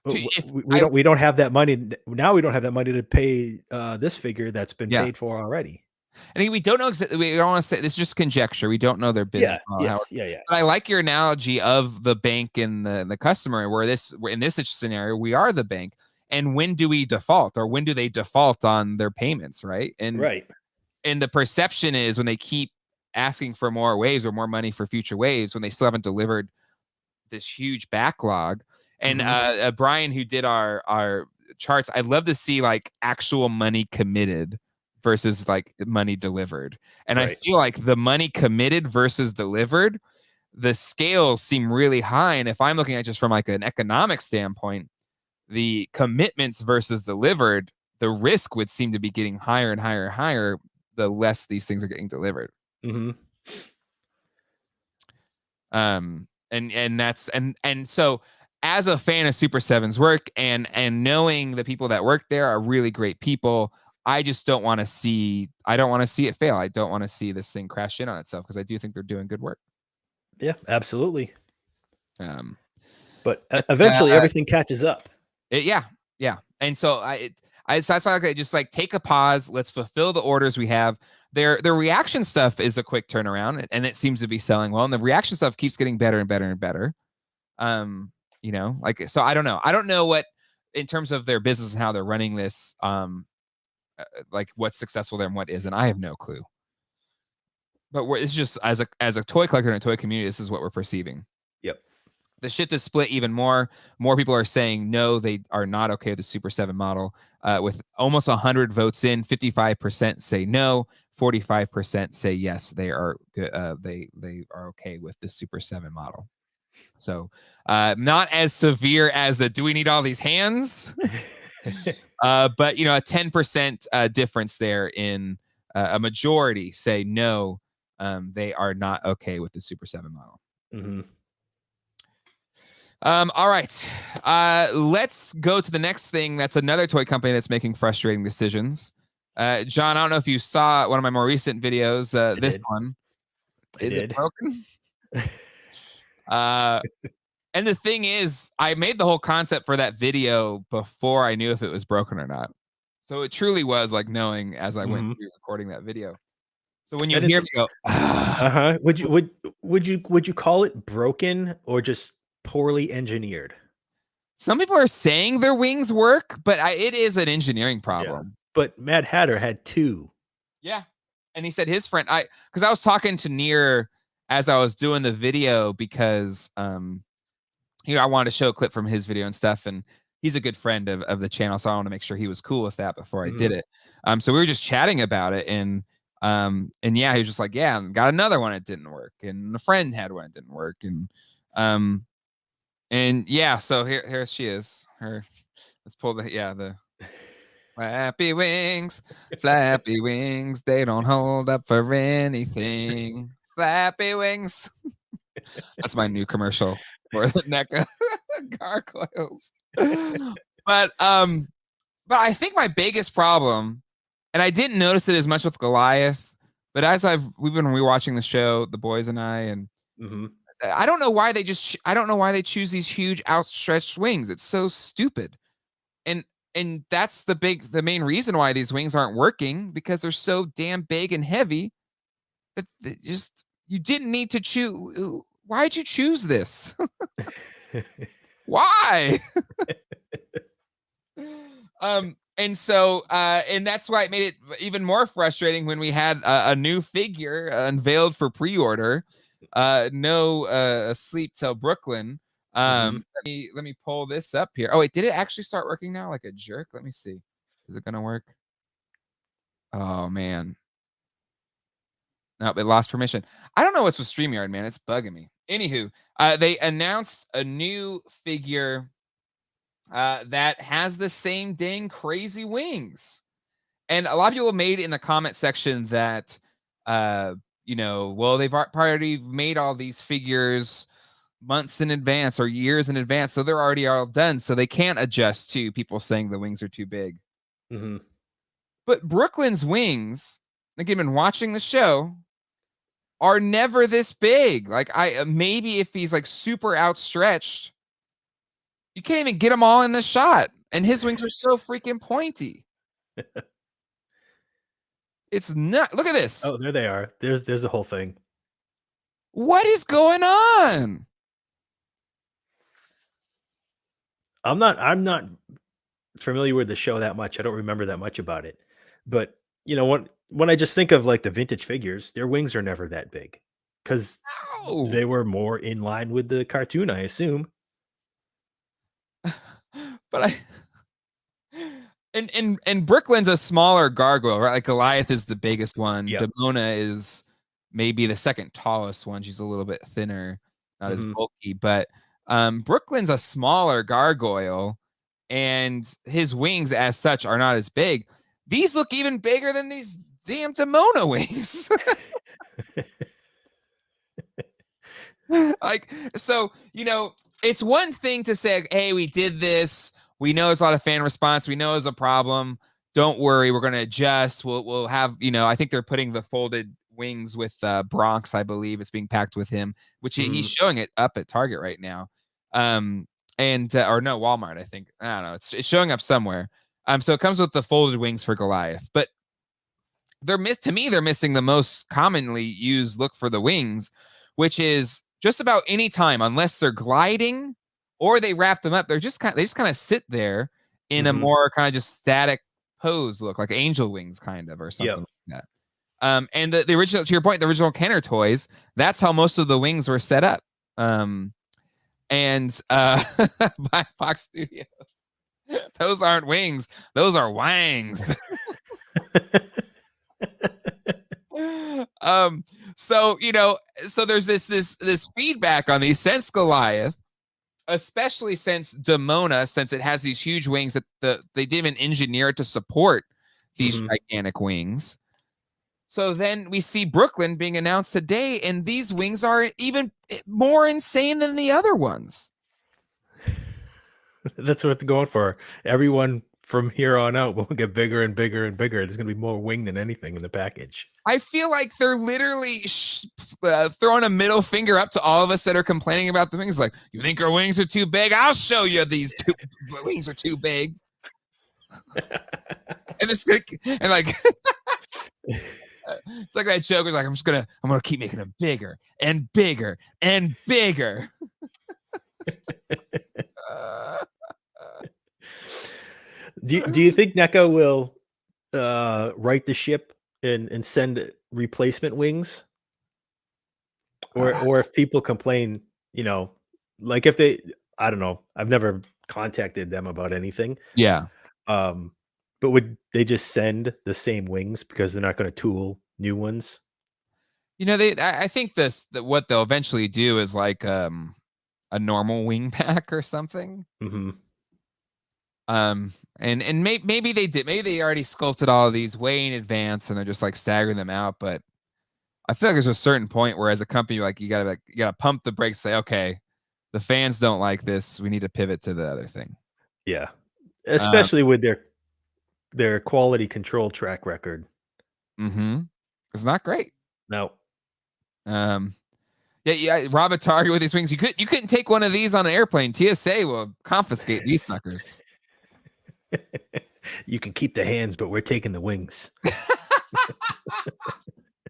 we don't have that money now? We don't have that money to pay this figure that's been paid for already. And we don't know. We don't want to say this is just conjecture. We don't know their business model. But I like your analogy of the bank and the customer, where in this scenario we are the bank, and when do we default, or when do they default on their payments, right? And the perception is when they keep asking for more waves or more money for future waves when they still haven't delivered this huge backlog. And Brian, who did our charts, I'd love to see like actual money committed versus like money delivered. And I feel like the money committed versus delivered, the scales seem really high. And if I'm looking at just from like an economic standpoint, the commitments versus delivered, the risk would seem to be getting higher and higher and higher the less these things are getting delivered. And that's and so as a fan of Super 7's work and knowing the people that work there are really great people, I just don't want to see it fail. I don't want to see this thing crash in on itself because I do think they're doing good work. Yeah, absolutely. But eventually everything catches up. Yeah. And so I just like take a pause. Let's fulfill the orders we have. Their reaction stuff is a quick turnaround, and it seems to be selling well. And the reaction stuff keeps getting better and better and better. Like, so I don't know. I don't know what, in terms of their business and how they're running this, like what's successful there and what isn't. I have no clue. But it's just as a toy collector and a toy community, this is what we're perceiving. Yep. The shift is split even more. More people are saying no, they are not okay with the Super 7 model. With almost 100 votes in, 55% say no, 45% say yes. They are good. They are okay with the Super 7 model. So not as severe as do we need all these hands? But a 10% difference there in a majority say no. They are not okay with the Super 7 model. All right. Let's go to the next thing. That's another toy company that's making frustrating decisions. John, I don't know if you saw one of my more recent videos. This one. Is it broken? And the thing is, I made the whole concept for that video before I knew if it was broken or not. So it truly was like knowing as I went through recording that video. So when you hear me go, would you call it broken or just poorly engineered? Some people are saying their wings work, but it is an engineering problem. Yeah. But Mad Hatter had 2. Yeah. And he said his friend, because I was talking to Near as I was doing the video because, I wanted to show a clip from his video and stuff. And he's a good friend of the channel. So I want to make sure he was cool with that before I did it. So we were just chatting about it. And yeah, he was just like, yeah, got another one. It didn't work. And a friend had one. It didn't work. And yeah, so here she is. Let's pull the flappy wings, they don't hold up for anything. Flappy wings. That's my new commercial for the NECA Gargoyles. But I think my biggest problem, and I didn't notice it as much with Goliath, but as we've been rewatching the show, the boys and I, and I don't know why they choose these huge outstretched wings. It's so stupid. And that's the main reason why these wings aren't working, because they're so damn big and heavy that you didn't need to choose. Why'd you choose this? Why? And so and that's why it made it even more frustrating when we had a new figure unveiled for pre-order. No Sleep Till Brooklyn. Let me pull this up here. Oh wait, did it actually start working now like a jerk? Let me see. Is it gonna work? Oh man. Nope, it lost permission. I don't know what's with StreamYard, man. It's bugging me. Anywho, they announced a new figure that has the same dang crazy wings. And a lot of people made in the comment section that well, they've already made all these figures months in advance or years in advance, so they're already all done, so they can't adjust to people saying the wings are too big. But Brooklyn's wings, like I've been watching the show, are never this big. Like maybe if he's like super outstretched, you can't even get them all in the shot, and his wings are so freaking pointy. It's not. Look at this. Oh, there they are. There's the whole thing. What is going on? I'm not familiar with the show that much. I don't remember that much about it. But, when I just think of, like, the vintage figures, their wings are never that big because Oh, they were more in line with the cartoon, I assume. but I and Brooklyn's a smaller gargoyle, right? Like Goliath is the biggest one. Yep. Demona is maybe the second tallest one. She's a little bit thinner, not as Mhm. bulky, but Brooklyn's a smaller gargoyle, and his wings as such are not as big. These look even bigger than these damn Demona wings. Like, so, it's one thing to say, hey, we did this. We know it's a lot of fan response. We know it's a problem. Don't worry, we're going to adjust. We'll have, I think they're putting the folded wings with Bronx, I believe. It's being packed with him, which he's Mhm. showing it up at Target right now. And or no, Walmart, I think. I don't know. It's showing up somewhere. So it comes with the folded wings for Goliath, but they're missing the most commonly used look for the wings, which is just about any time, unless they're gliding or they wrap them up, they just kind of sit there in a Mhm. more kind of just static pose look, like angel wings kind of, or something Yep. like that. And the original, to your point, the original Kenner toys, that's how most of the wings were set up. And by Fox Studios, those aren't wings, those are wangs. um so there's this feedback on these since Goliath, especially since Demona, since it has these huge wings that they didn't even engineer it to support these Mhm. gigantic wings. So then we see Brooklyn being announced today, and these wings are even more insane than the other ones. That's what they're going for. Everyone from here on out will get bigger and bigger and bigger. There's gonna be more wing than anything in the package. I feel like they're literally throwing a middle finger up to all of us that are complaining about the wings. Like, you think our wings are too big? I'll show you these wings are too big. And it's like, and like, it's like that joke was like, I'm gonna keep making them bigger and bigger and bigger. Uh, Do you think NECA will right the ship and send replacement wings? Or if people complain, you know, like if they I don't know, I've never contacted them about anything. yeah. Um, but would they just send the same wings because they're not gonna tool new ones? I think that what they'll eventually do is like a normal wing pack or something. Mhm. And maybe they did. Maybe they already sculpted all of these way in advance, and they're just like staggering them out. But I feel like there's a certain point where, as a company, you gotta pump the brakes. Say, okay, the fans don't like this. We need to pivot to the other thing. Yeah. Um, Especially with their quality control track record. mm-hmm. It's not great. No. Um, yeah. Rob a target with these wings. You couldn't take one of these on an airplane. TSA will confiscate these suckers. You can keep the hands, but we're taking the wings.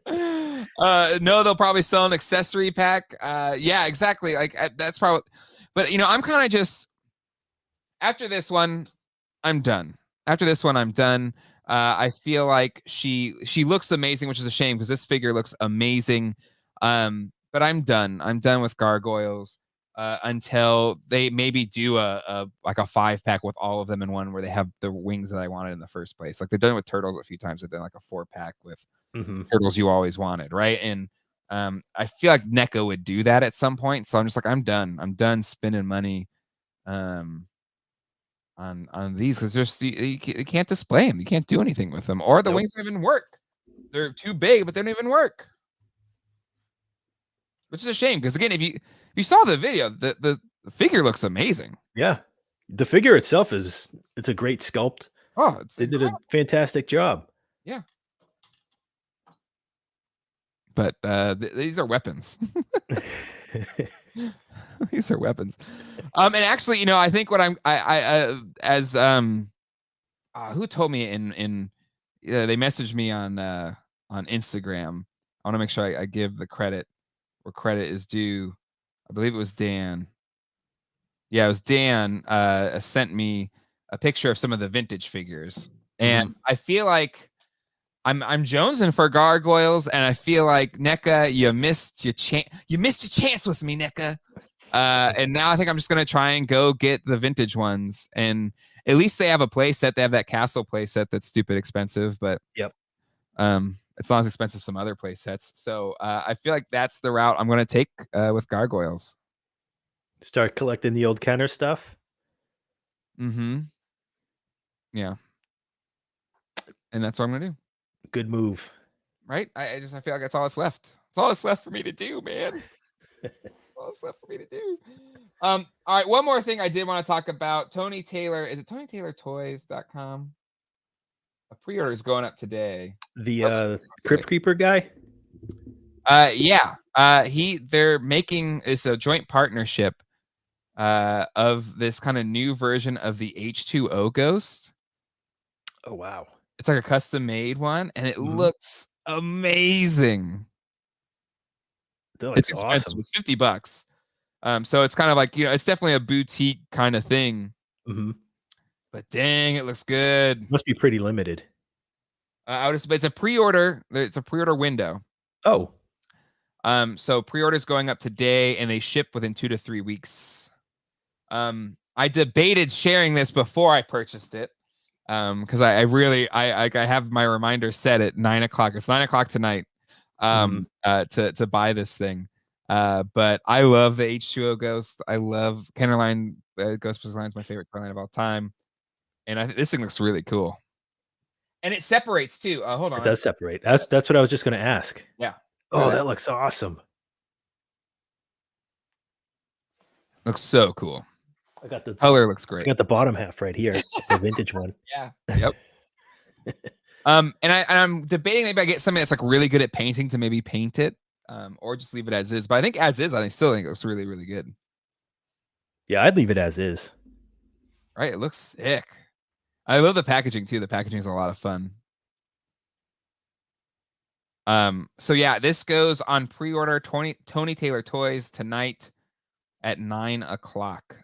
No, they'll probably sell an accessory pack. Yeah, exactly. Like that's probably, but I'm kind of just after this one, I'm done. After this one, I'm done. I feel like she looks amazing, which is a shame because this figure looks amazing. But I'm done. I'm done with Gargoyles until they maybe do a like a 5-pack with all of them in one, where they have the wings that I wanted in the first place. Like they've done it with Turtles a few times. They've done like a 4-pack with Mhm. Turtles you always wanted, right? And I feel like NECA would do that at some point. So I'm just like, I'm done. I'm done spending money um, on these because just you can't display them. You can't do anything with them, or the Nope. wings don't even work. They're too big, but they don't even work, which is a shame. Because again, if you saw the video, the figure looks amazing. Yeah. The figure itself it's a great sculpt. Oh, it's They did a incredible. fantastic job. Yeah, but these are weapons. These are weapons. And actually, I think what as who told me they messaged me on Instagram. I want to make sure I give the credit where credit is due. I believe it was Dan. Yeah, it was Dan sent me a picture of some of the vintage figures, and I feel like I'm jonesing for Gargoyles, and I feel like NECA, you missed your chance. You missed your chance with me, NECA. And now I think I'm just gonna try and go get the vintage ones, and at least they have a play set. They have that castle play set that's stupid expensive, but Yep. it's not as expensive as some other play sets. So I feel like that's the route I'm gonna take with Gargoyles. Start collecting the old Kenner stuff. Yeah, and that's what I'm gonna do. Good move. Right? I feel like that's all that's left. It's all that's left for me to do, man. All that's left for me to do. All right, one more thing I did want to talk about. Tony Taylor, is it TonyTaylorToys.com? A pre-order is going up today. The Crypt Creeper guy? Yeah. They're making it's a joint partnership of this kind of new version of the H2O Ghost. Oh wow. It's like a custom made one, and it looks amazing. It's expensive. Awesome. It's $50. So it's kind of like, it's definitely a boutique kind of thing. But dang, it looks good. Must be pretty limited. It's a pre-order. It's a pre-order window. Oh. So pre-orders going up today, and they ship within 2 to 3 weeks. I debated sharing this before I purchased it. Because I really have my reminder set at 9 o'clock. It's 9 o'clock tonight. To buy this thing. But I love the H2O Ghost. I love Kennerline. Ghostbusters line is my favorite line of all time. And this thing looks really cool. And it separates too. Hold on. It does separate. That's what I was just going to ask. Yeah. Oh, that looks awesome. Looks so cool. I got the color looks great. I got the bottom half right here, the vintage one. Yeah. Yep. And I'm debating maybe I get somebody that's like really good at painting to maybe paint it, or just leave it as is. But I think as is, I still think it looks really, really good. Yeah, I'd leave it as is. Right, it looks sick. I love the packaging too. The packaging is a lot of fun. So yeah, this goes on pre-order. Tony Taylor Toys tonight at 9 o'clock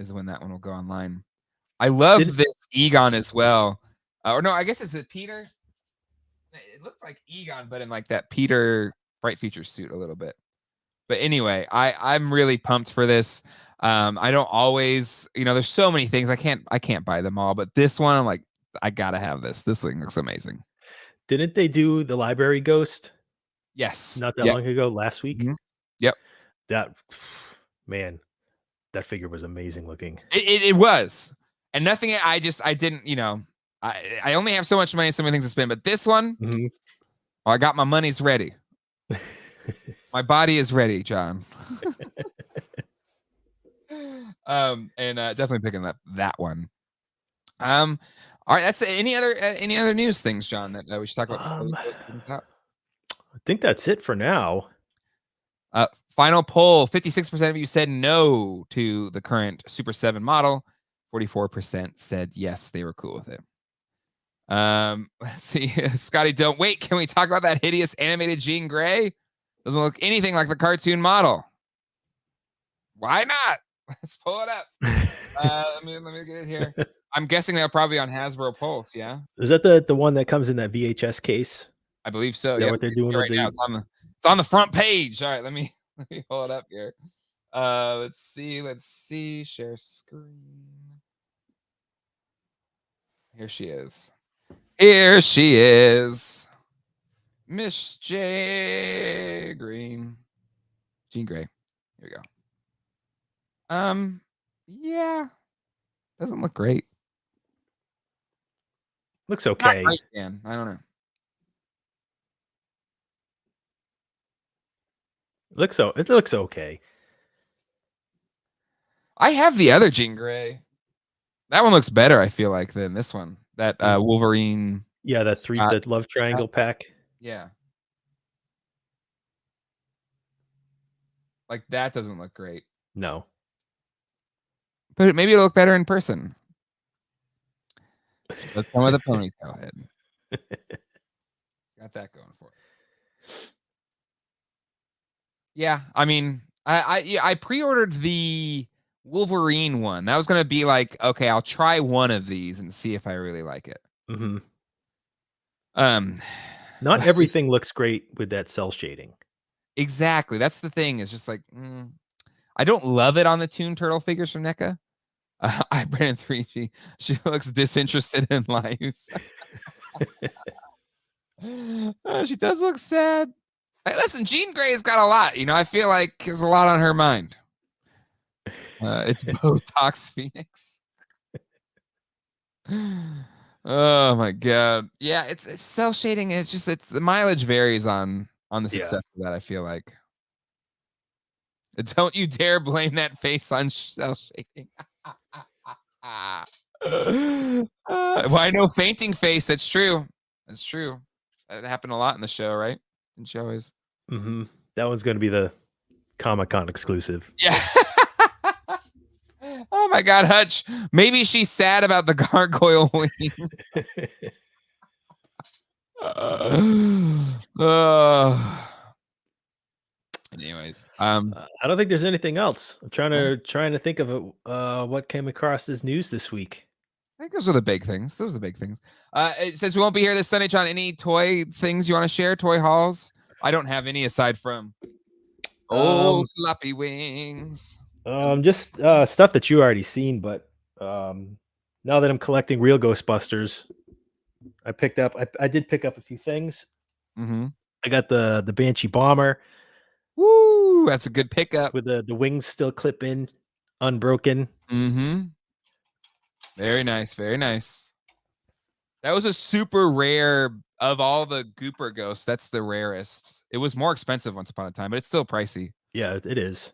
is when that one will go online. I love this Egon as well. Or no, I guess it's Peter. It looked like Egon, but in like that Peter Bright Features suit a little bit. But anyway, I'm really pumped for this. I don't always, there's so many things I can't buy them all, but this one I'm like, I gotta have this. This thing looks amazing. Didn't they do the Library Ghost? Yes. Not that long ago, last week. Yep. That figure was amazing looking. It was, and nothing. I didn't. I only have so much money, so many things to spend. But this one, I got my money's ready. My body is ready, John. And definitely picking that one. All right. That's any other news things, John, that we should talk about? I think that's it for now. Final poll: 56% of you said no to the current Super 7 model. 44% said yes, they were cool with it. Let's see. Scotty, don't wait. Can we talk about that hideous animated Jean Grey? Doesn't look anything like the cartoon model. Why not? Let's pull it up. Let me get it here. I'm guessing they're probably on Hasbro Pulse. Yeah. Is that the one that comes in that VHS case? I believe so. Yeah. What they're doing right now? It's on the front page. All right. Let me pull it up here. Let's see. Share screen. Here she is. Miss Jean Grey. Here we go. Yeah. Doesn't look great. Looks okay. Not great, man. I don't know. It looks okay. I have the other Jean Grey. That one looks better, I feel like, than this one. That Wolverine. Yeah, that love triangle pack. Yeah. Like that doesn't look great. No. But maybe it'll look better in person. Let's come with a ponytail head. Got that going for it. Yeah, I mean, I pre-ordered the Wolverine one. That was gonna be like, okay, I'll try one of these and see if I really like it. Mm-hmm. Um, Not everything looks great with that cell shading. exactly. That's the thing. It's just like I don't love it on the Toon Turtle figures from NECA. I Brandon 3G. She looks disinterested in life. She does look sad. Hey, listen, Jean Grey's got a lot. I feel like there's a lot on her mind. It's Botox Phoenix. Oh my god. Yeah, it's cell shading. It's just the mileage varies on the success of that, I feel like. Don't you dare blame that face on cell shading. Why no fainting face? That's true. That's true. That happened a lot in the show, right? And she always. Mm-hmm. That one's going to be the Comic-Con exclusive. Yeah. Oh my god, Hutch. Maybe she's sad about the gargoyle wing. Anyways, I don't think there's anything else. I'm trying to think of what came across this news this week. I think those are the big things. Those are the big things. It says we won't be here this Sunday, John. Any toy things you want to share? Toy hauls? I don't have any aside from floppy wings. Just stuff that you already seen, but now that I'm collecting real Ghostbusters, I did pick up a few things. Mm-hmm. I got the Banshee Bomber. Woo, that's a good pickup. With the wings still clip in, unbroken. Mm-hmm. Very nice, very nice. That was a super rare of all the Gooper ghosts. That's the rarest. It was more expensive once upon a time, but it's still pricey. Yeah, it is.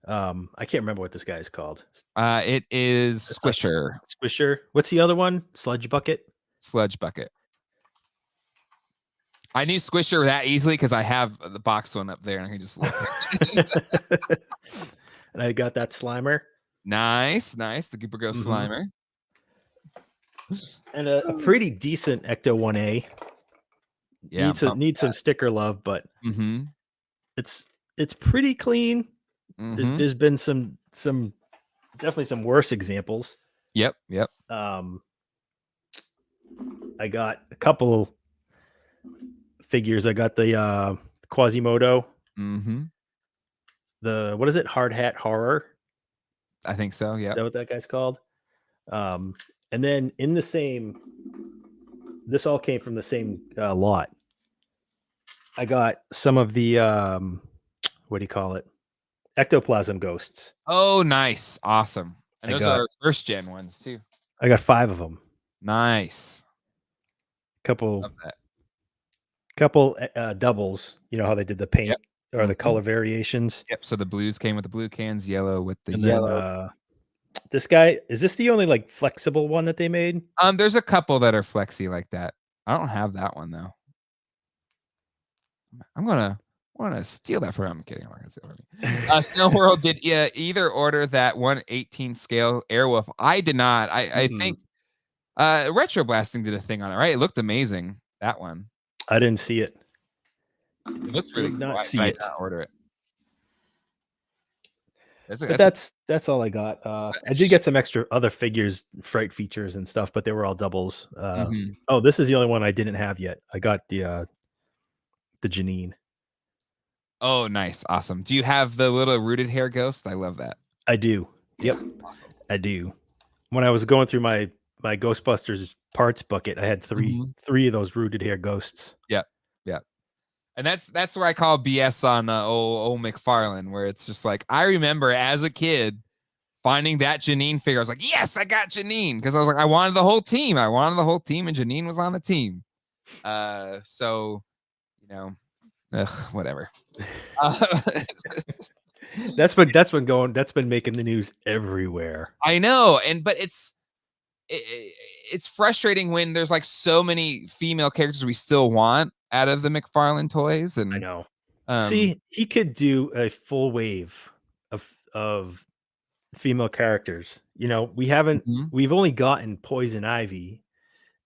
I can't remember what this guy is called. It is Squisher. Squisher. What's the other one? Sludge Bucket. Sludge Bucket. I knew Squisher that easily because I have the box one up there and I can just look. And I got that Slimer. Nice. The Gooper Ghost Slimer. And a pretty decent Ecto 1A. Yeah. Needs some sticker love, but it's pretty clean. There's been some definitely some worse examples. Yep. I got a couple figures. I got the Quasimodo. The what is it? Hard Hat Horror. I think so. Yeah. Is that what that guy's called? And then in the same, this all came from the same lot. I got some of the what do you call it? Ectoplasm ghosts. Oh, nice. Awesome. And those are first gen ones too. I got 5 of them. Nice. Couple doubles. You know how they did the paint or the color variations. Yep. So the blues came with the blue cans, yellow with the yellow. This guy, is this the only like flexible one that they made? There's a couple that are flexy like that. I don't have that one though. I'm gonna steal that from him. I'm kidding. I'm not gonna steal it from Snow World did either order that 1/18 scale Airwolf. I did not. I think Retro Blasting did a thing on it, right? It looked amazing. That one. I didn't see it. It looked really cool. I did not order it. That's all I got. I did get some extra other figures, fright features and stuff, but they were all doubles. Oh, this is the only one I didn't have yet. I got the Janine. Oh, nice. Awesome. Do you have the little rooted hair ghost? I love that. I do. Yep. Awesome. I do. When I was going through my Ghostbusters parts bucket, I had three of those rooted hair ghosts. Yep. And that's where I call BS on old McFarlane, where it's just like, I remember as a kid finding that Janine figure. I was like, yes, I got Janine. Because I was like, I wanted the whole team. And Janine was on the team. So, whatever. That's been making the news everywhere. I know. But it's frustrating when there's like so many female characters we still want out of the McFarlane toys. And I know. See, he could do a full wave of female characters. We've only gotten Poison Ivy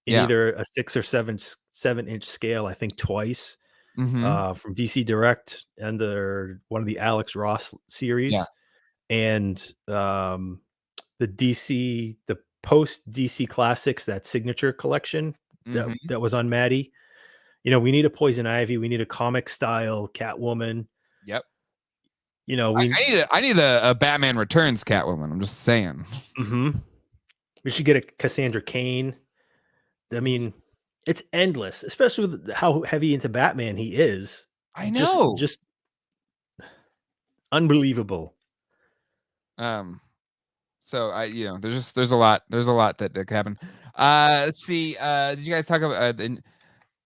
in either a 6 or 7-inch scale, I think twice. From DC Direct and one of the Alex Ross series. and the post DC Classics, that signature collection Mhm. that was on Maddie. We need a Poison Ivy. We need a comic style Catwoman. Yep. We I need a Batman Returns Catwoman. I'm just saying. Mhm. We should get a Cassandra Cain. I mean, it's endless, especially with how heavy into Batman he is. I Just know. just unbelievable. So there's a lot that could happen. Let's see. Did you guys talk about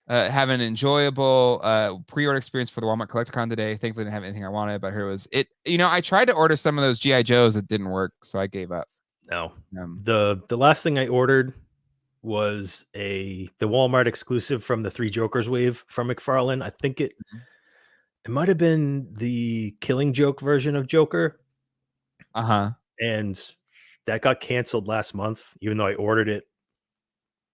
have an enjoyable pre-order experience for the Walmart CollectorCon today? Thankfully, didn't have anything I wanted, but here was it. I tried to order some of those GI Joes. It didn't work, so I gave up. No. Um, The last thing I ordered was the Walmart exclusive from the Three Jokers wave from McFarlane. I think it might have been the Killing Joke version of Joker, and that got canceled last month, even though I ordered it.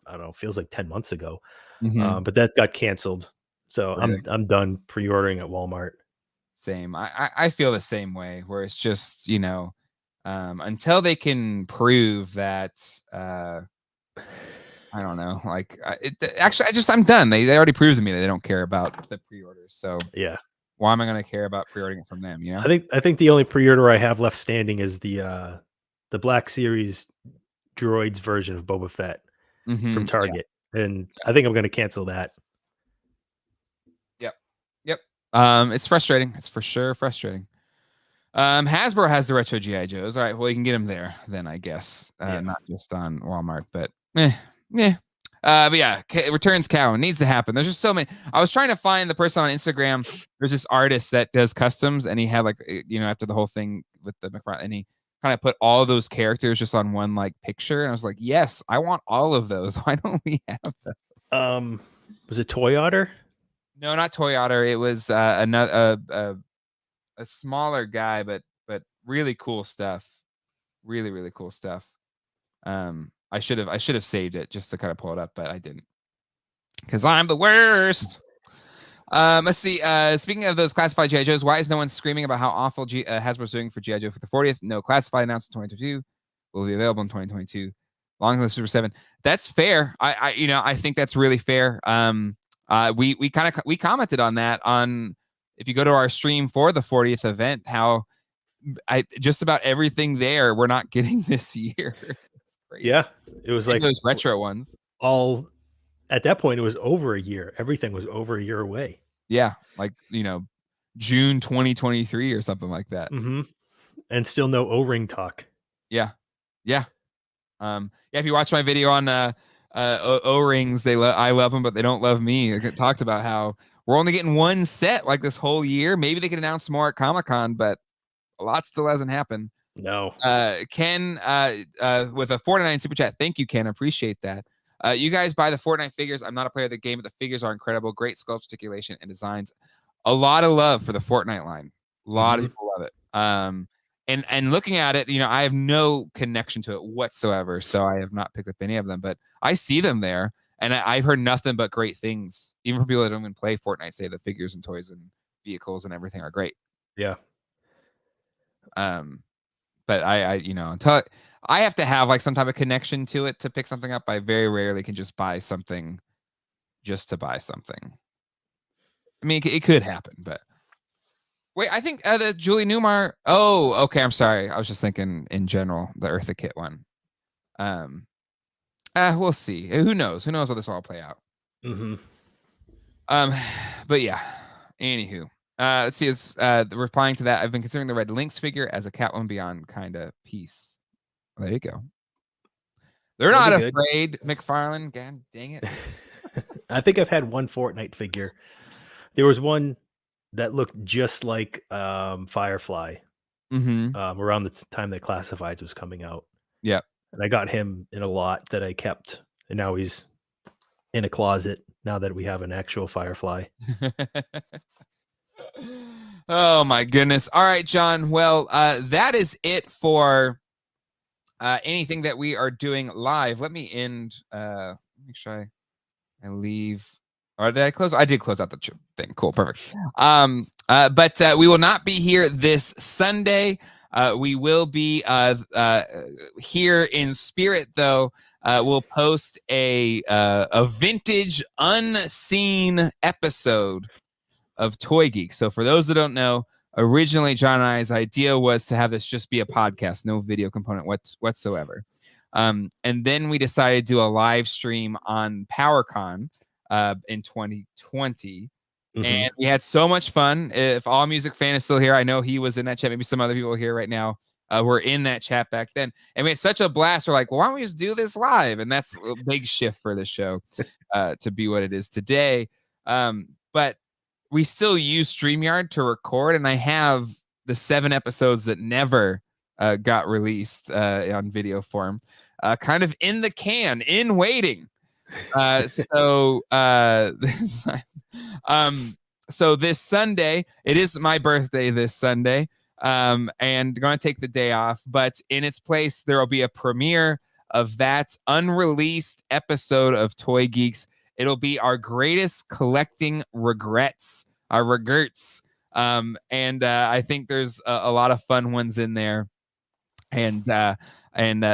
I don't know, feels like 10 months ago. Mhm. But that got canceled. So Really? I'm done pre-ordering at Walmart. Same. I feel the same way. Where it's just until they can prove that I don't know. Like, actually, I'm done. They already proved to me that they don't care about the pre-orders. So Yeah. why am I going to care about pre-ordering it from them? I think the only pre-order I have left standing is the Black Series droids version of Boba Fett from Yeah. Target. And I think I'm going to cancel that. Yep. Yep. It's frustrating. It's for sure frustrating. Hasbro has the retro GI Joes. All right, well, you can get them there then, I guess. Not just on Walmart, but yeah. But yeah, Returns Cow needs to happen. There's just so many. I was trying to find the person on Instagram. There's this artist that does customs, and he had after the whole thing with the McFarlane, and he kind of put all those characters just on one picture, and I was like, yes, I want all of those. Why don't we have them? Was it Toy Otter? No, not Toy Otter. It was another a smaller guy, but really cool stuff. Really, really cool stuff. I should have saved it just to kind of pull it up, but I didn't. Because I'm the worst. Let's see. Speaking of those classified GI Joes, why is no one screaming about how awful Hasbro's doing for GI Joe for the 40th? No, classified announced in 2022 will be available in 2022. Long live Super 7. That's fair. I think that's really fair. We commented on that on if you go to our stream for the 40th event, how just about everything there we're not getting this year. It's crazy. Yeah, it was like those retro ones. All at that point, it was over a year. Everything was over a year away. Yeah, June 2023 or something like that. Mm-hmm. And still no O-ring talk. Yeah. If you watch my video on O-rings, I love them, but they don't love me. It talked about how we're only getting one set this whole year. Maybe they could announce more at Comic-Con, but a lot still hasn't happened. No. Ken with a $4.99 super chat. Thank you, Ken. Appreciate that. You guys buy the Fortnite figures. I'm not a player of the game, but the figures are incredible. Great sculpt, articulation, and designs. A lot of love for the Fortnite line. A lot of people love it. And looking at it, I have no connection to it whatsoever, so I have not picked up any of them. But I see them there, and I've heard nothing but great things. Even from people that don't even play Fortnite, say the figures and toys and vehicles and everything are great. Yeah. But until I have to have some type of connection to it to pick something up, I very rarely can just buy something just to buy something. I mean, it could happen, but wait, I think the Julie Newmar. Oh, okay. I'm sorry. I was just thinking in general, the Eartha Kitt one. We'll see. Who knows? Who knows how this all play out? Mm-hmm. But yeah. Anywho. Let's see. Replying to that, I've been considering the Red Lynx figure as a Catwoman Beyond kind of piece. There you go. They're not afraid, McFarlane. God dang it. I think I've had one Fortnite figure. There was one that looked just like Firefly around the time that Classifieds was coming out. Yeah. And I got him in a lot that I kept. And now he's in a closet now that we have an actual Firefly. Oh my goodness. All right, John. Well, that is it for anything that we are doing live. Let me end. Make sure I leave. Or did I close? I did close out the thing. Cool. Perfect. But we will not be here this Sunday. We will be here in spirit, though. We'll post a vintage unseen episode of Toy Geeks. So for those that don't know, originally John and I's idea was to have this just be a podcast, no video component whatsoever. And then we decided to do a live stream on PowerCon in 2020. And we had so much fun. If All Music Fan is still here, I know he was in that chat. Maybe some other people here right now were in that chat back then. And we had such a blast. We're like, well, why don't we just do this live? And that's a big shift for the show to be what it is today. But we still use StreamYard to record. And I have the 7 episodes that never got released on video form kind of in the can, in waiting. So this Sunday, it is my birthday this Sunday, and going to take the day off, but in its place, there will be a premiere of that unreleased episode of Toy Geeks. It'll be our greatest collecting regrets, our regrets. And I think there's a lot of fun ones in there. And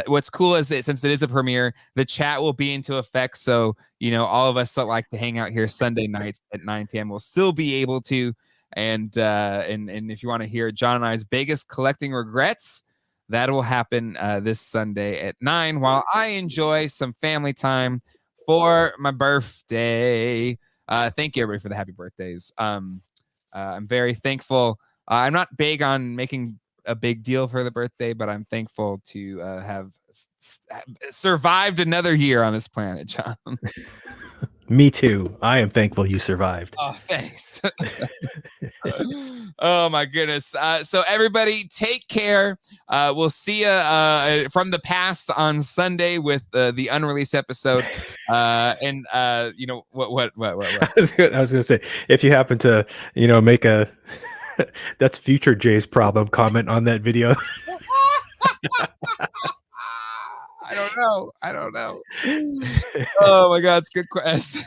what's cool is that since it is a premiere, the chat will be into effect. So, you know, all of us that like to hang out here Sunday nights at 9 p.m. will still be able to. And if you want to hear John and I's biggest collecting regrets, that will happen this Sunday at 9 while I enjoy some family time for my birthday. Thank you, everybody, for the happy birthdays. I'm very thankful. I'm not big on making a big deal for the birthday, but I'm thankful to have survived another year on this planet, John. Me too. I am thankful you survived. Oh, thanks. Oh my goodness. So everybody take care. We'll see you from the past on Sunday with the unreleased episode. And you know what? I was gonna say, if you happen to, you know, make a that's future Jay's problem comment on that video. I don't know. Oh my God, it's a good question.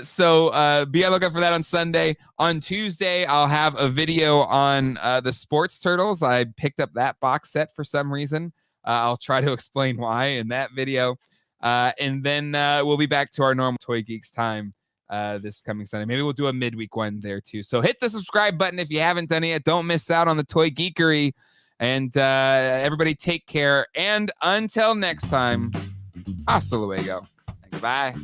So be on the lookout for that on Sunday. On Tuesday, I'll have a video on the Sports Turtles. I picked up that box set for some reason. I'll try to explain why in that video. And then we'll be back to our normal Toy Geeks time this coming Sunday. Maybe we'll do a midweek one there too. So hit the subscribe button if you haven't done it yet. Don't miss out on the Toy Geekery. And everybody take care. And until next time, hasta luego. Goodbye.